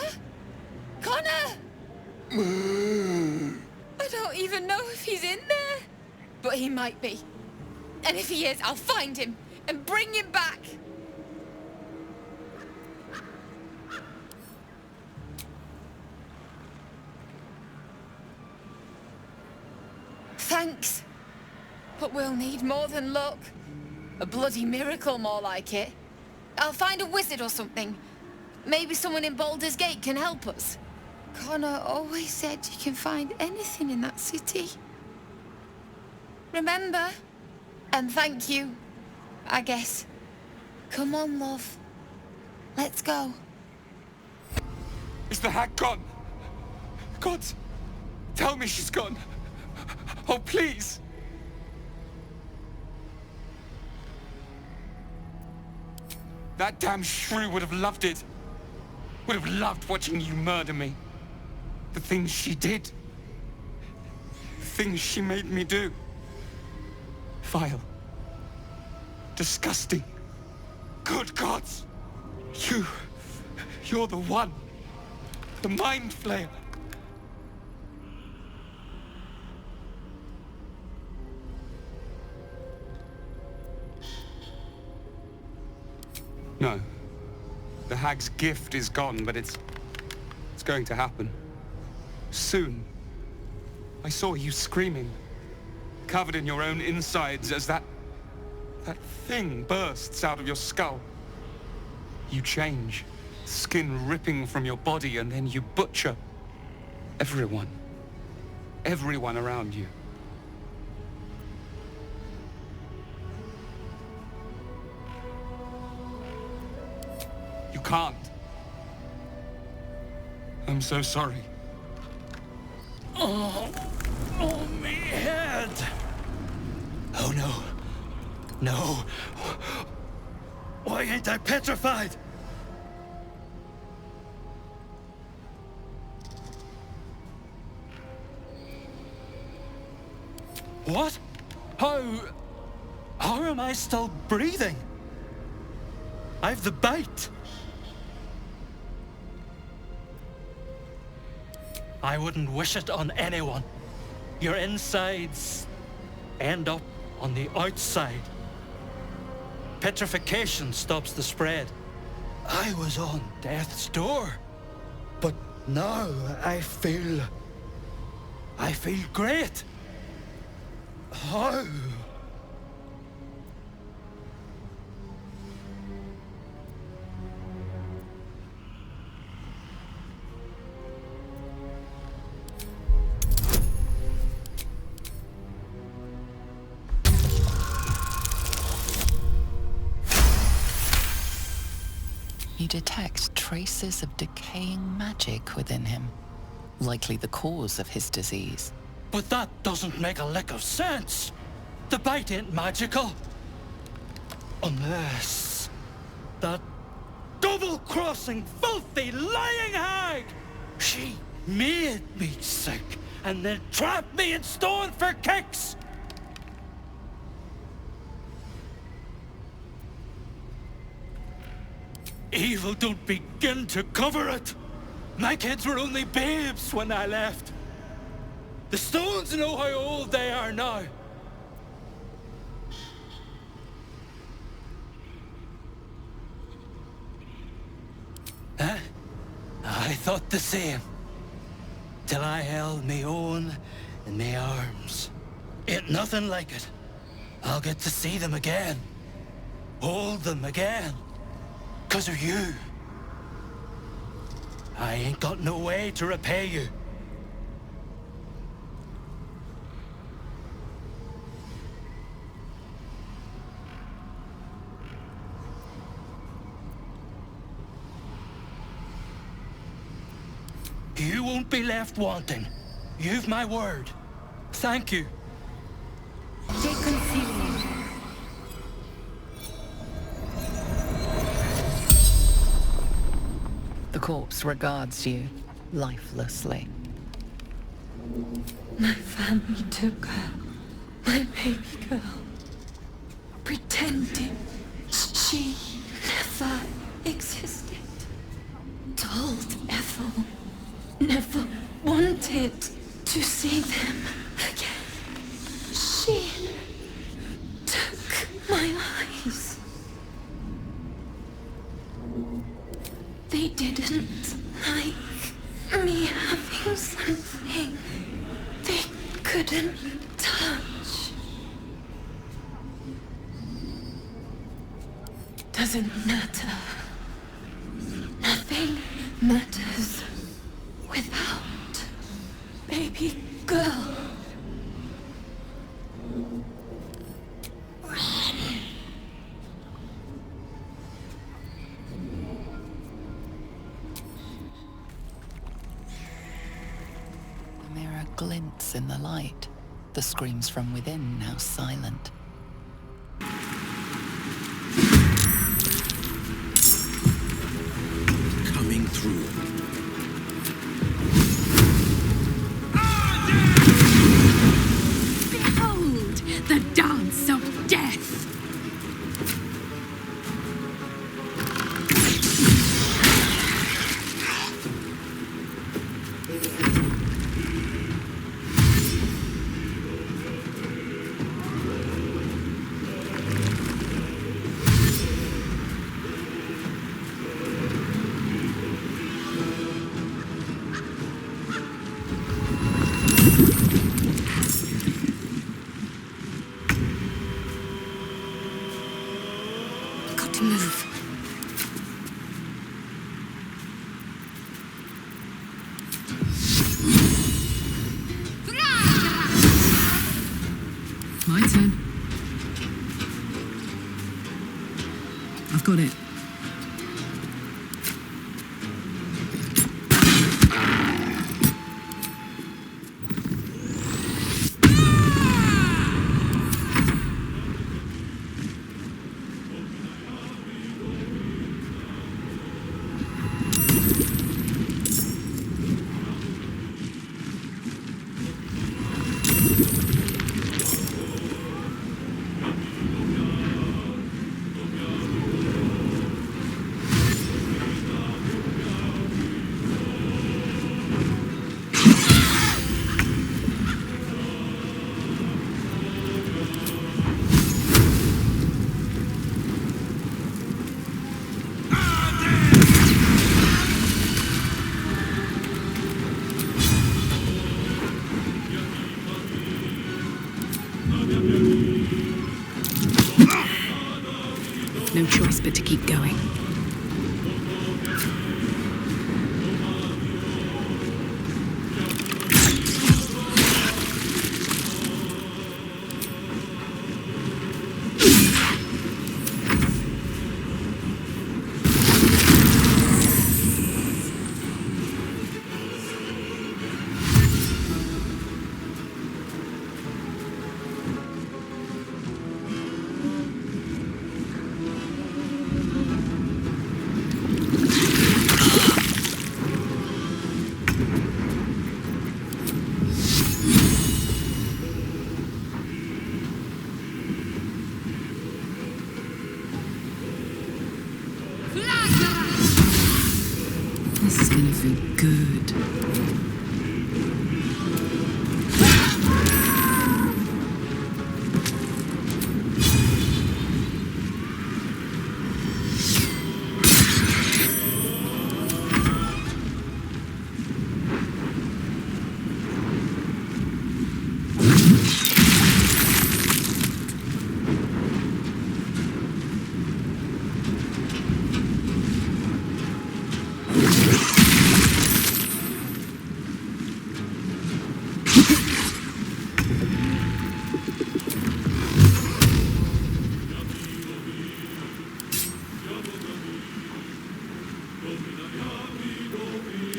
Speaker 11: Connor! I don't even know if he's in there. But he might be. And if he is, I'll find him and bring him back. Thanks. But we'll need more than luck. A bloody miracle, more like it. I'll find a wizard or something. Maybe someone in Baldur's Gate can help us. Connor always said you can find anything in that city. Remember? And thank you, I guess. Come on, love. Let's go.
Speaker 12: Is the hag gone? God, tell me she's gone. Oh, please. That damn shrew would have loved it. Would have loved watching you murder me. The things she did. The things she made me do. Vile. Disgusting. Good gods. You're the one. The Mind Flayer. No. The hag's gift is gone, but it's going to happen. Soon. I saw you screaming, covered in your own insides as that thing bursts out of your skull. You change, skin ripping from your body, and then you butcher everyone. everyone around you. You can't. I'm so sorry.
Speaker 5: Oh, me head. Oh no. No. Why ain't I petrified? What? How am I still breathing? I've the bite. I wouldn't wish it on anyone. Your insides end up on the outside. Petrification stops the spread. I was on death's door, but now I feel great. How?
Speaker 7: You detect traces of decaying magic within him, likely the cause of his disease.
Speaker 5: But that doesn't make a lick of sense. The bite ain't magical. Unless that double-crossing, filthy, lying hag! She made me sick and then trapped me in stone for kicks! Evil don't begin to cover it. My kids were only babes when I left. The stones know how old they are now. Huh? I thought the same. Till I held me own in me arms. Ain't nothing like it. I'll get to see them again. Hold them again. 'Cause of you. I ain't got no way to repay you. You won't be left wanting. You've my word. Thank you.
Speaker 10: Take concealment.
Speaker 7: The corpse regards you lifelessly.
Speaker 11: My family took her, my baby girl, pretending she never existed. Told Ethel, never wanted to see them again. She took my eyes. They didn't like me having something they couldn't touch. Doesn't matter. Nothing matters without baby girl.
Speaker 7: The mirror glints in the light, the screams from within now silent.
Speaker 9: Coming through.
Speaker 10: Behold, the dance of death! Got to move.
Speaker 3: My turn. I've got it. No choice but to keep going. This is gonna feel good.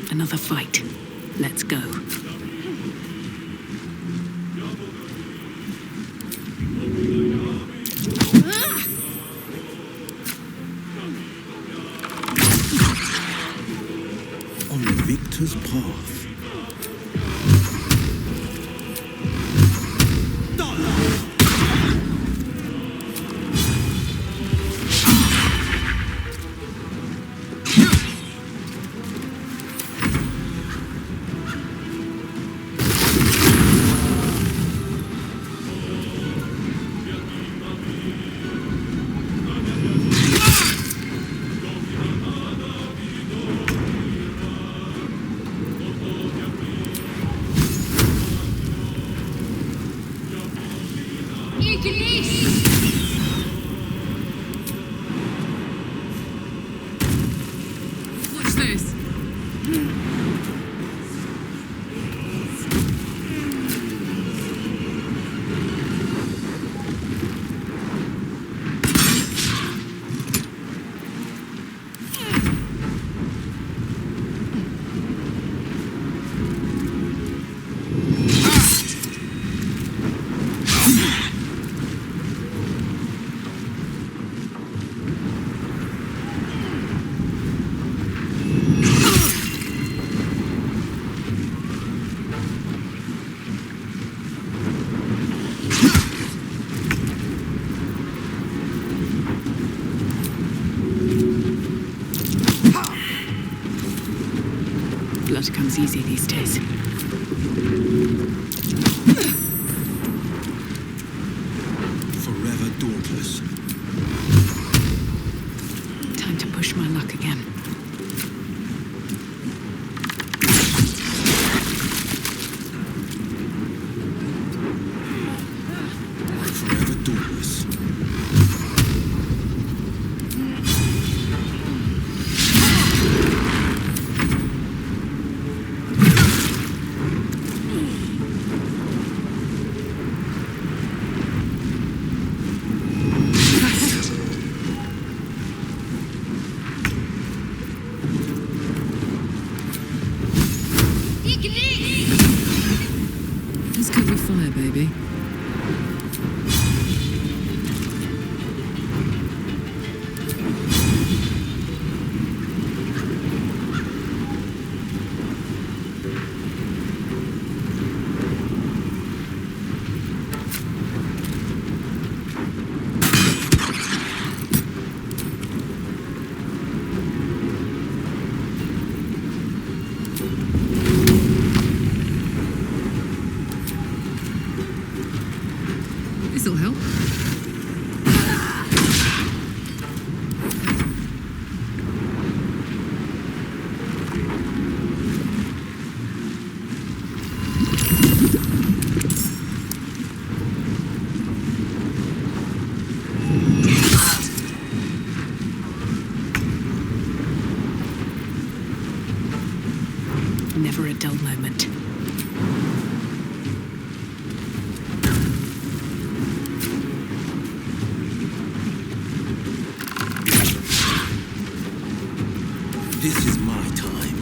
Speaker 3: Another fight. Let's go.
Speaker 9: On the victor's path.
Speaker 3: Watch this. Blood comes easy these days.
Speaker 9: Forever dauntless.
Speaker 3: Time to push my luck again.
Speaker 9: Forever dauntless.
Speaker 3: This'll help. Never a dull moment.
Speaker 9: This is my time.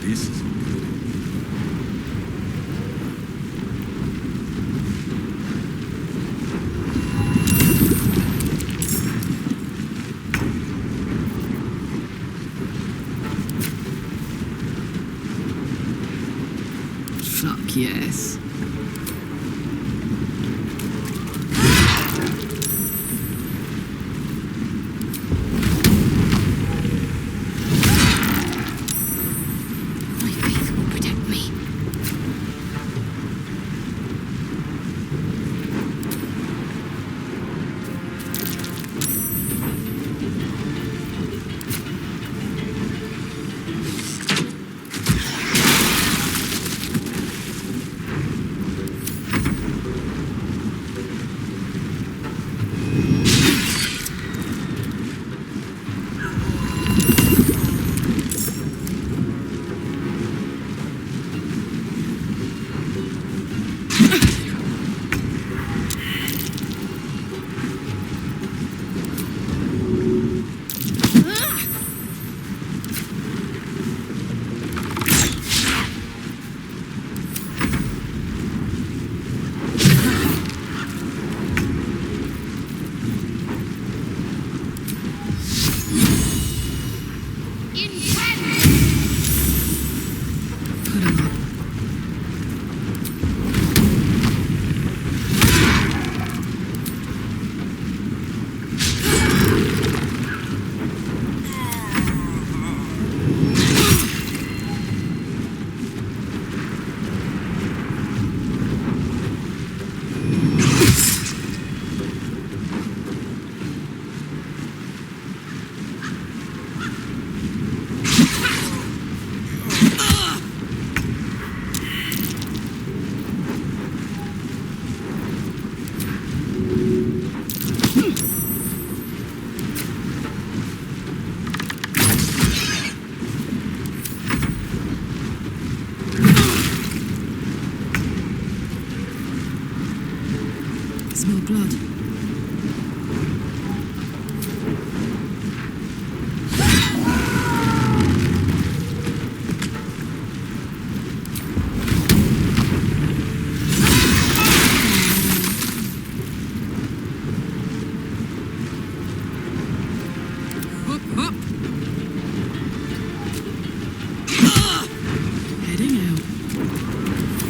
Speaker 9: This is
Speaker 3: Fuck yes.
Speaker 10: My faith will protect me.
Speaker 3: Smell blood. Whoop, whoop. Heading out.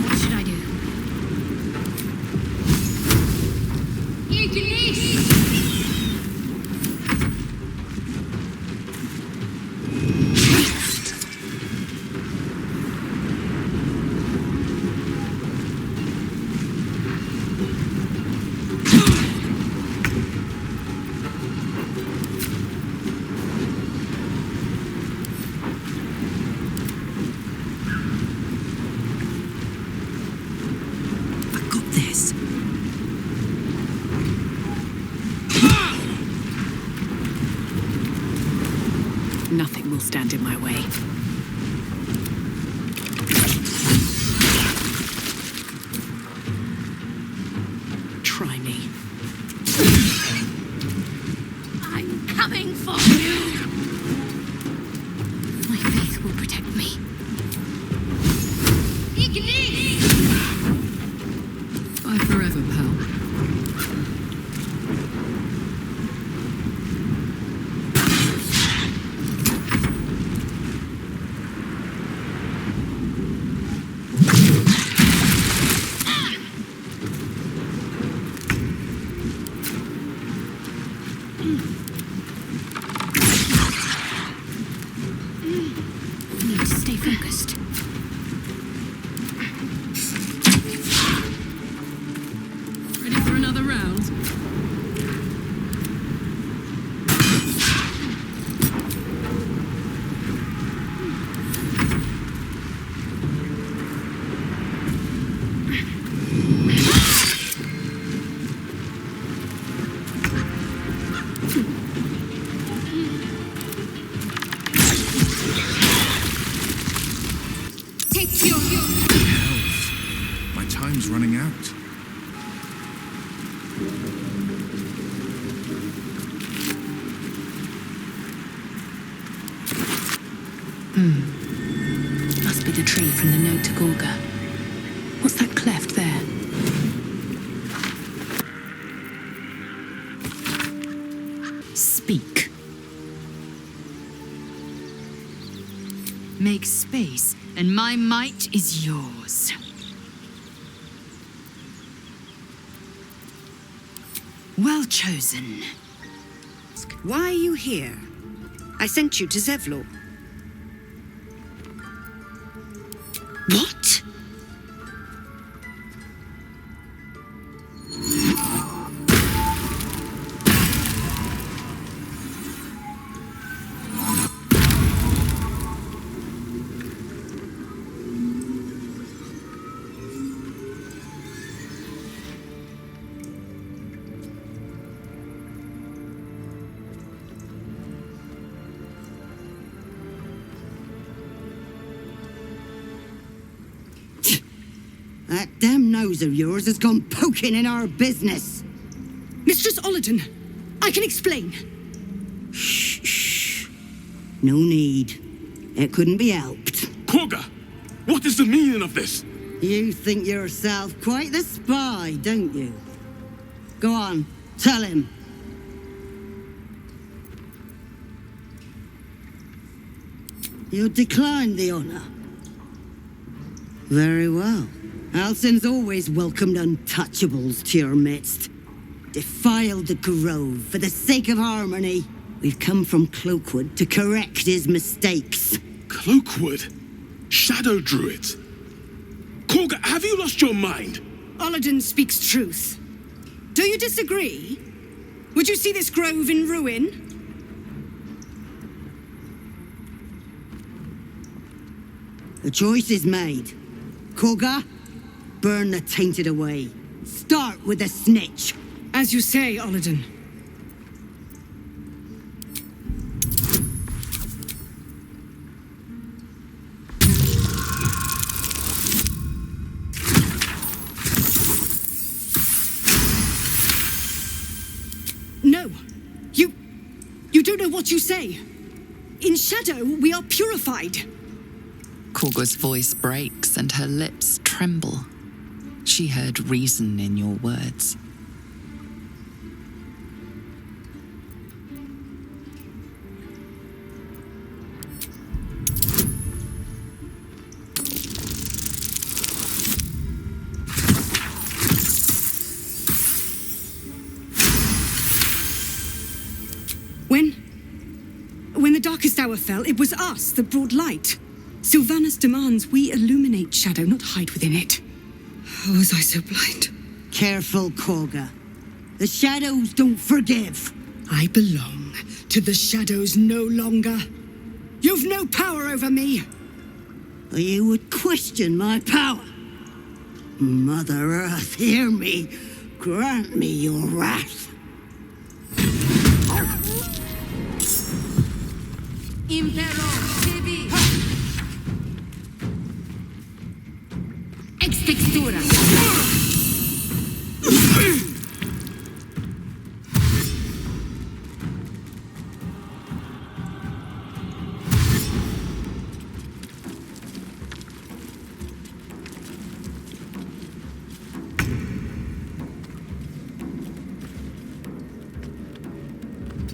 Speaker 10: What should I do?
Speaker 3: I got this. Nothing will stand in my way. Try me.
Speaker 10: I'm coming for you! My faith will protect me.
Speaker 3: Bye forever, pal.
Speaker 10: focused.
Speaker 3: Ready for another round?
Speaker 9: My time's running out.
Speaker 4: Must be the tree from the note to Gorga. What's that cleft there?
Speaker 14: Speak. Make space, and my might is yours. Well chosen.
Speaker 15: Why are you here? I sent you to Zevlor.
Speaker 14: What?
Speaker 15: That damn nose of yours has gone poking in our business.
Speaker 3: Mistress Ollerton, I can explain.
Speaker 15: Shh. No need. It couldn't be helped.
Speaker 16: Gorga, what is the meaning of this?
Speaker 15: You think yourself quite the spy, don't you? Go on, tell him. You declined the honor. Very well. Alcin's always welcomed untouchables to your midst. Defiled the grove for the sake of harmony. We've come from Cloakwood to correct his mistakes.
Speaker 16: Cloakwood? Shadow Druids? Gorga, have you lost your mind?
Speaker 3: Ollerton speaks truth. Do you disagree? Would you see this grove in ruin?
Speaker 15: The choice is made. Gorga, burn the tainted away. Start with the snitch.
Speaker 3: As you say, Ollerton. No. You don't know what you say. In shadow, we are purified.
Speaker 7: Gorga's voice breaks and her lips tremble. She heard reason in your words.
Speaker 3: When the darkest hour fell, it was us that brought light. Sylvanas demands we illuminate shadow, not hide within it. How was I so blind?
Speaker 15: Careful, Gorga. The shadows don't forgive.
Speaker 3: I belong to the shadows no longer. You've no power over me.
Speaker 15: You would question my power. Mother Earth, hear me. Grant me your wrath.
Speaker 10: Impero Civi. Ex textura.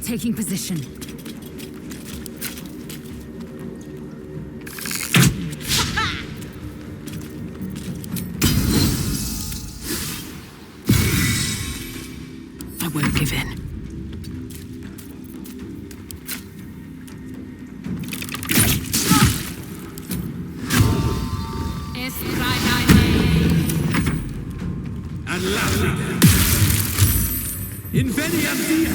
Speaker 14: Taking position. I won't give in.
Speaker 16: loudly. Inveniam dia.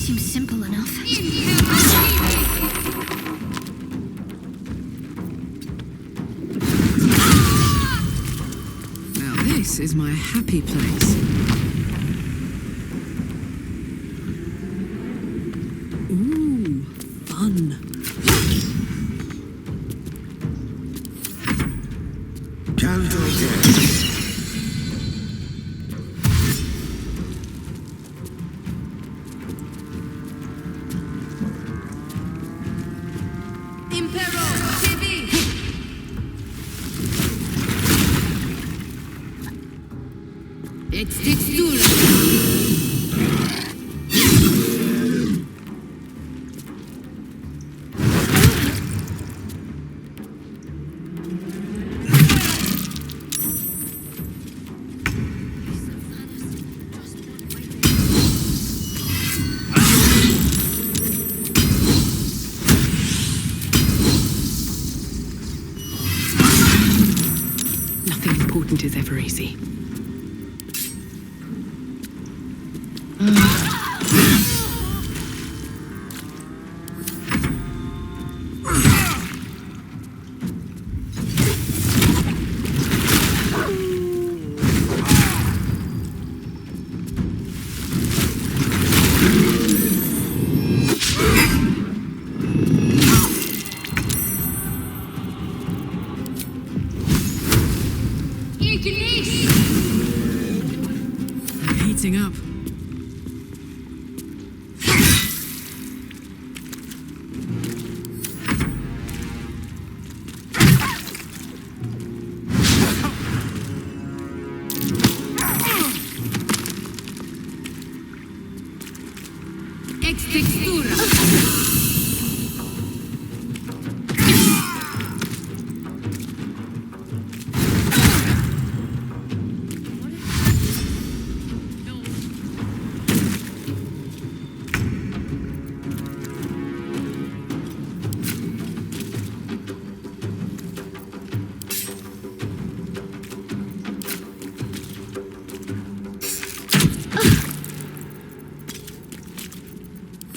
Speaker 10: Seems simple enough.
Speaker 3: Now this is my happy place. Ooh, fun.
Speaker 14: It's textura.
Speaker 3: Nothing important is ever easy. I'm heating up.
Speaker 14: Ex textura.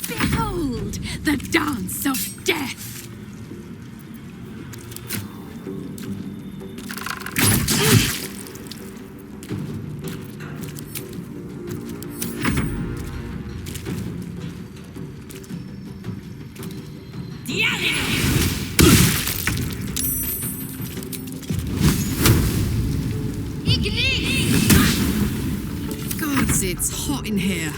Speaker 14: Behold the dance of death.
Speaker 3: Gods, it's hot in here.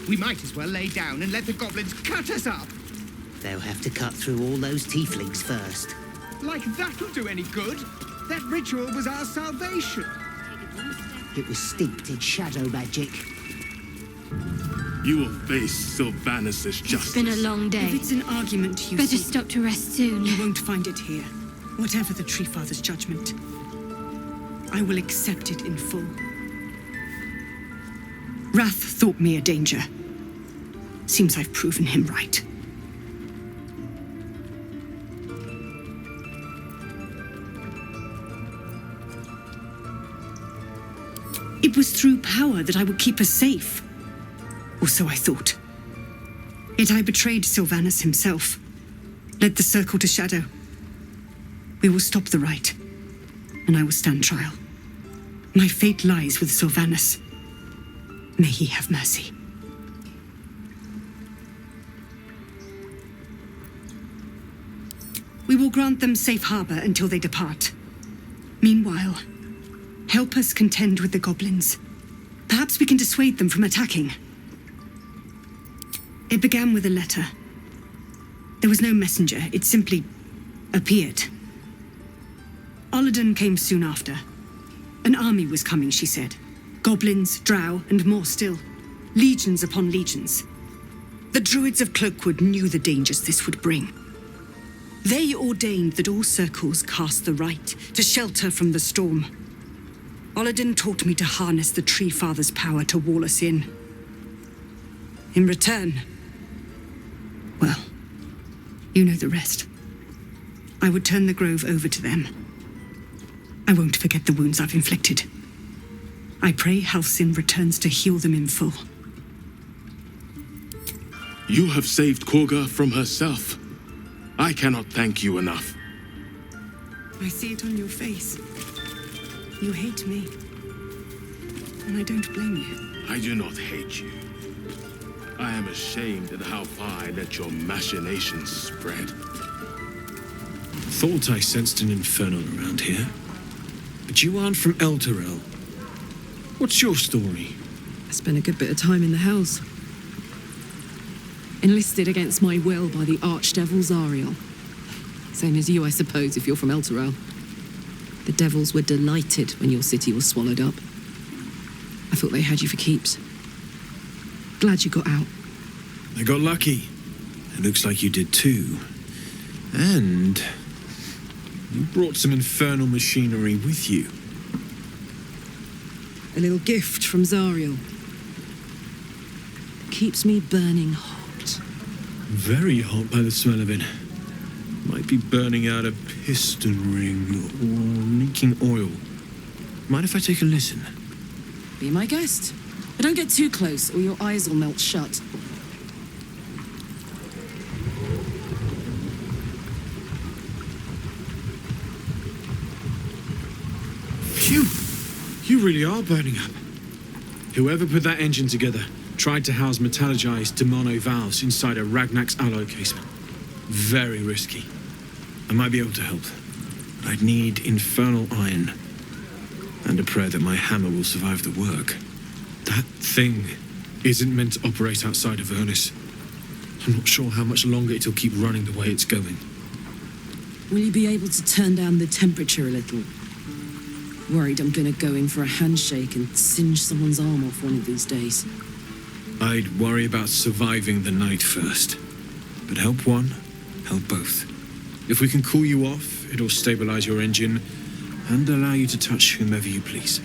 Speaker 17: We might as well lay down and let the goblins cut us up.
Speaker 18: They'll have to cut through all those tieflings first.
Speaker 17: Like that'll do any good. That ritual was our salvation.
Speaker 18: It was steeped in shadow magic.
Speaker 16: You will face Sylvanus' justice.
Speaker 10: It's been a long day.
Speaker 19: If it's an argument you
Speaker 10: Better
Speaker 19: seek,
Speaker 10: stop to rest soon.
Speaker 19: you won't find it here. Whatever the Tree Father's judgment, I will accept it in full. Wrath thought me a danger. Seems I've proven him right. It was through power that I would keep us safe. Or so I thought. Yet I betrayed Sylvanus himself, led the circle to shadow. We will stop the rite, and I will stand trial. My fate lies with Sylvanus. May he have mercy. We will grant them safe harbor until they depart. Meanwhile, help us contend with the goblins. Perhaps we can dissuade them from attacking. It began with a letter. There was no messenger, it simply appeared. Olladin came soon after. An army was coming, she said. Goblins, drow, and more still. Legions upon legions. The druids of Cloakwood knew the dangers this would bring. They ordained that all circles cast the rite to shelter from the storm. Olladin taught me to harness the Tree Father's power to wall us in. In return, well, you know the rest. I would turn the grove over to them. I won't forget the wounds I've inflicted. I pray Halcyon returns to heal them in full.
Speaker 16: You have saved Korga from herself. I cannot thank you enough.
Speaker 19: I see it on your face. You hate me. And I don't blame you.
Speaker 16: I do not hate you. I am ashamed at how far I let your machinations spread.
Speaker 20: Thought I sensed an infernal around here. But you aren't from Elturel. What's your story?
Speaker 3: I spent a good bit of time in the Hells. Enlisted against my will by the Archdevil Zariel. Same as you, I suppose, if you're from Elturel. The devils were delighted when your city was swallowed up. I thought they had you for keeps. Glad you got out.
Speaker 20: I got lucky. It looks like you did too. And you brought some infernal machinery with you.
Speaker 3: A little gift from Zariel. Keeps me burning hot.
Speaker 20: Very hot by the smell of it. Might be burning out a piston ring or leaking oil. Mind if I take a listen?
Speaker 3: Be my guest. But don't get too close or your eyes will melt shut.
Speaker 20: Phew! You really are burning up. Whoever put that engine together tried to house metallurgized demono valves inside a Ragnak's alloy casement. Very risky. I might be able to help, but I'd need infernal iron and a prayer that my hammer will survive the work. That thing isn't meant to operate outside of Ernest. I'm not sure how much longer it'll keep running the way it's going.
Speaker 3: Will you be able to turn down the temperature a little? Worried I'm gonna go in for a handshake and singe someone's arm off one of these days.
Speaker 20: I'd worry about surviving the night first. But help one, help both. If we can cool you off, it'll stabilize your engine and allow you to touch whomever you please.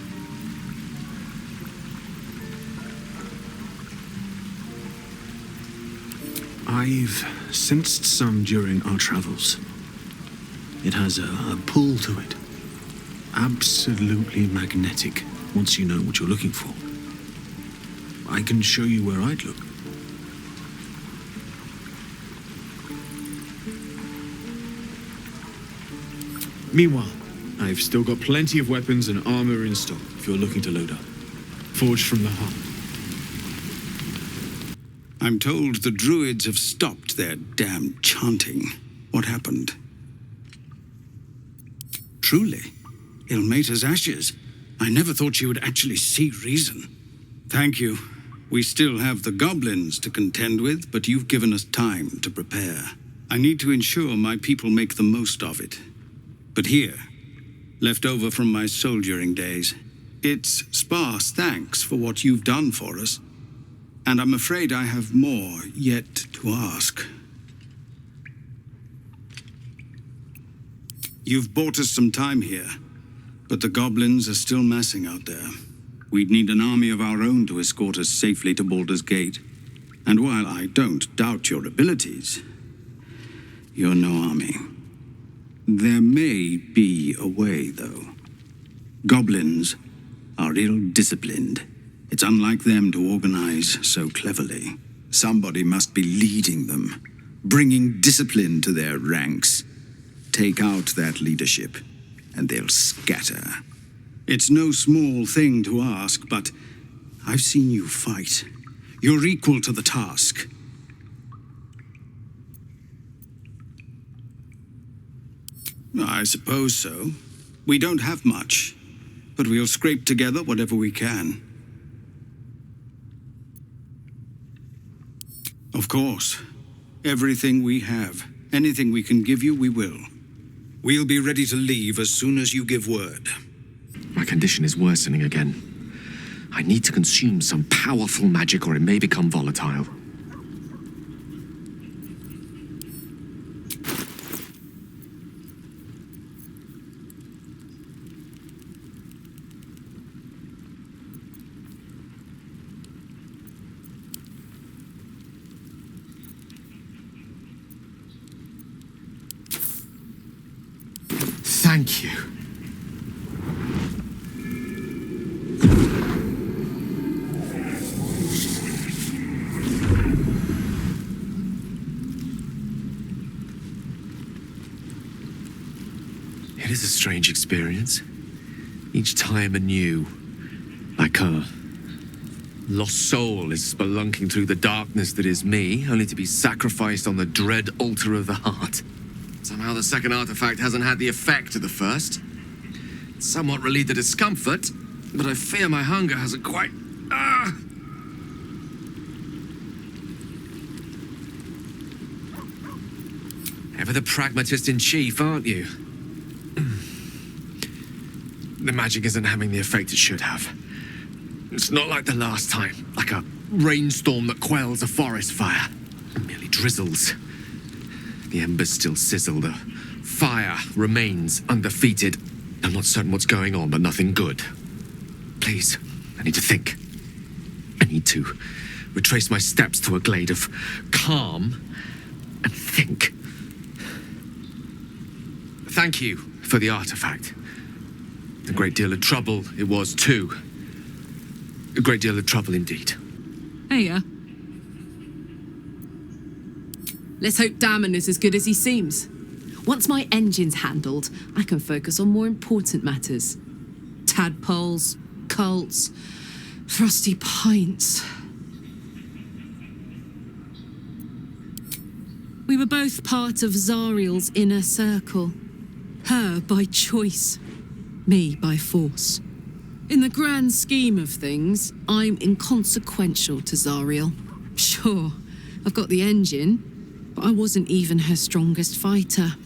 Speaker 21: I've sensed some during our travels. It has a pull to it. Absolutely magnetic, once you know what you're looking for. I can show you where I'd look.
Speaker 20: Meanwhile, I've still got plenty of weapons and armor in stock if you're looking to load up. Forged from the heart.
Speaker 22: I'm told the druids have stopped their damn chanting. What happened? Truly, Ilmater's ashes. I never thought she would actually see reason. Thank you. We still have the goblins to contend with, but you've given us time to prepare. I need to ensure my people make the most of it. But here, left over from my soldiering days, it's sparse thanks for what you've done for us. And I'm afraid I have more yet to ask. You've bought us some time here, but the goblins are still massing out there. We'd need an army of our own to escort us safely to Baldur's Gate. And while I don't doubt your abilities, you're no army. There may be a way, though. Goblins are ill-disciplined. It's unlike them to organize so cleverly. Somebody must be leading them, bringing discipline to their ranks. Take out that leadership, and they'll scatter. It's no small thing to ask, but I've seen you fight. You're equal to the task. I suppose so. We don't have much, but we'll scrape together whatever we can. Of course. Everything we have. Anything we can give you, we will. We'll be ready to leave as soon as you give word.
Speaker 2: My condition is worsening again. I need to consume some powerful magic or it may become volatile. Thank you. It is a strange experience. Each time anew. Like a lost soul is spelunking through the darkness that is me, only to be sacrificed on the dread altar of the heart. Somehow the second artifact hasn't had the effect of the first. It's somewhat relieved the discomfort, but I fear my hunger hasn't quite... Ever the pragmatist in chief, aren't you? The magic isn't having the effect it should have. It's not like the last time, like a rainstorm that quells a forest fire. It merely drizzles. The embers still sizzle, the fire remains undefeated. I'm not certain what's going on, but nothing good. Please, I need to think. I need to retrace my steps to a glade of calm and think. Thank you for the artifact. A great deal of trouble it was, too. A great deal of trouble indeed.
Speaker 3: Hey, let's hope Damon is as good as he seems. Once my engine's handled, I can focus on more important matters. Tadpoles, cults, frosty pints. We were both part of Zariel's inner circle. Her by choice, me by force. In the grand scheme of things, I'm inconsequential to Zariel. Sure, I've got the engine, but I wasn't even her strongest fighter.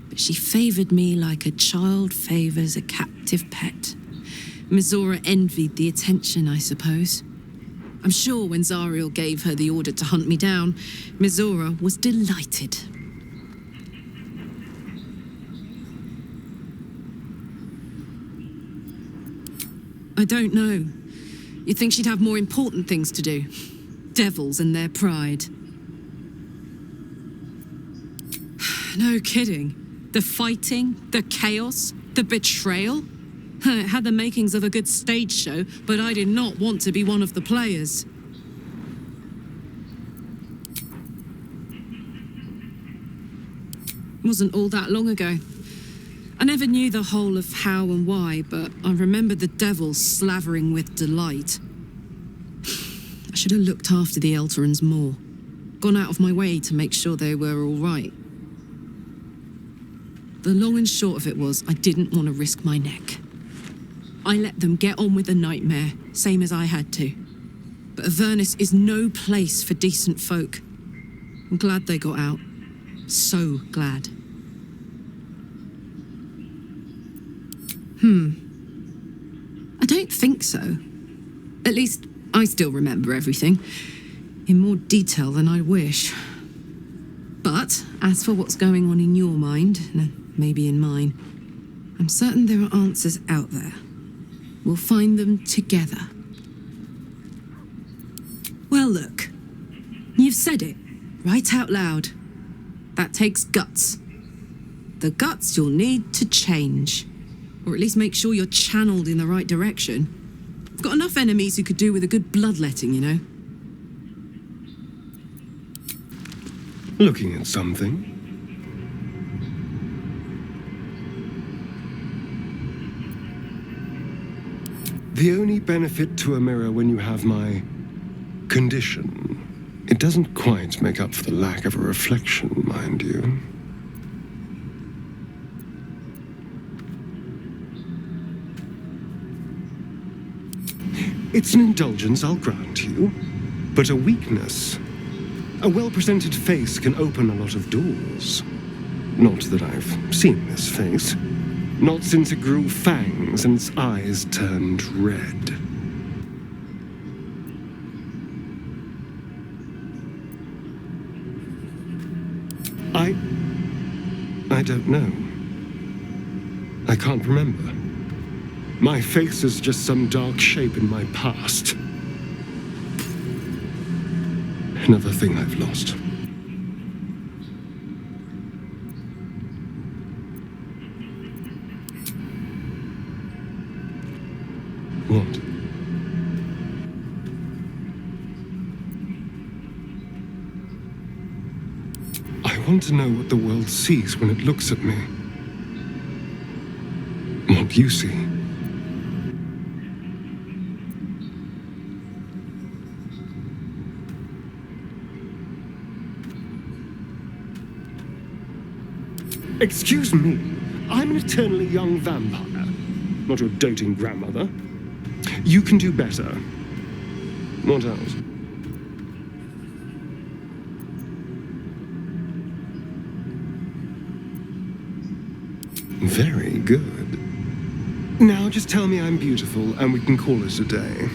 Speaker 3: But she favored me like a child favors a captive pet. Mizora envied the attention, I suppose. I'm sure when Zariel gave her the order to hunt me down, Mizora was delighted. I don't know. You'd think she'd have more important things to do. Devils and their pride. No kidding. The fighting, the chaos, the betrayal. It had the makings of a good stage show, but I did not want to be one of the players. It wasn't all that long ago. I never knew the whole of how and why, but I remember the devils slavering with delight. I should have looked after the Elterans more. Gone out of my way to make sure they were all right. The long and short of it was, I didn't want to risk my neck. I let them get on with the nightmare, same as I had to. But Avernus is no place for decent folk. I'm glad they got out. So glad. I don't think so. At least, I still remember everything. In more detail than I wish. But, as for what's going on in your mind, and maybe in mine, I'm certain there are answers out there. We'll find them together. Well, look. You've said it, right out loud. That takes guts. The guts you'll need to change. Or at least make sure you're channeled in the right direction. I've got enough enemies who could do with a good bloodletting, you know?
Speaker 1: Looking at something? The only benefit to a mirror when you have my condition, it doesn't quite make up for the lack of a reflection, mind you. It's an indulgence, I'll grant you, but a weakness. A well-presented face can open a lot of doors. Not that I've seen this face. Not since it grew fangs and its eyes turned red. I don't know. I can't remember. My face is just some dark shape in my past. Another thing I've lost. What? I want to know what the world sees when it looks at me. What you see. Excuse me, I'm an eternally young vampire, not your doting grandmother. You can do better. What else? Very good. Now just tell me I'm beautiful and we can call it a day.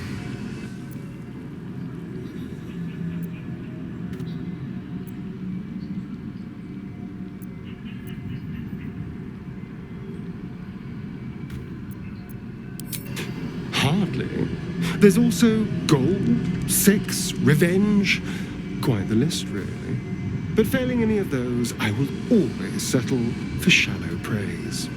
Speaker 1: Hardly. There's also gold, sex, revenge. Quite the list, really. But failing any of those, I will always settle for shallow praise.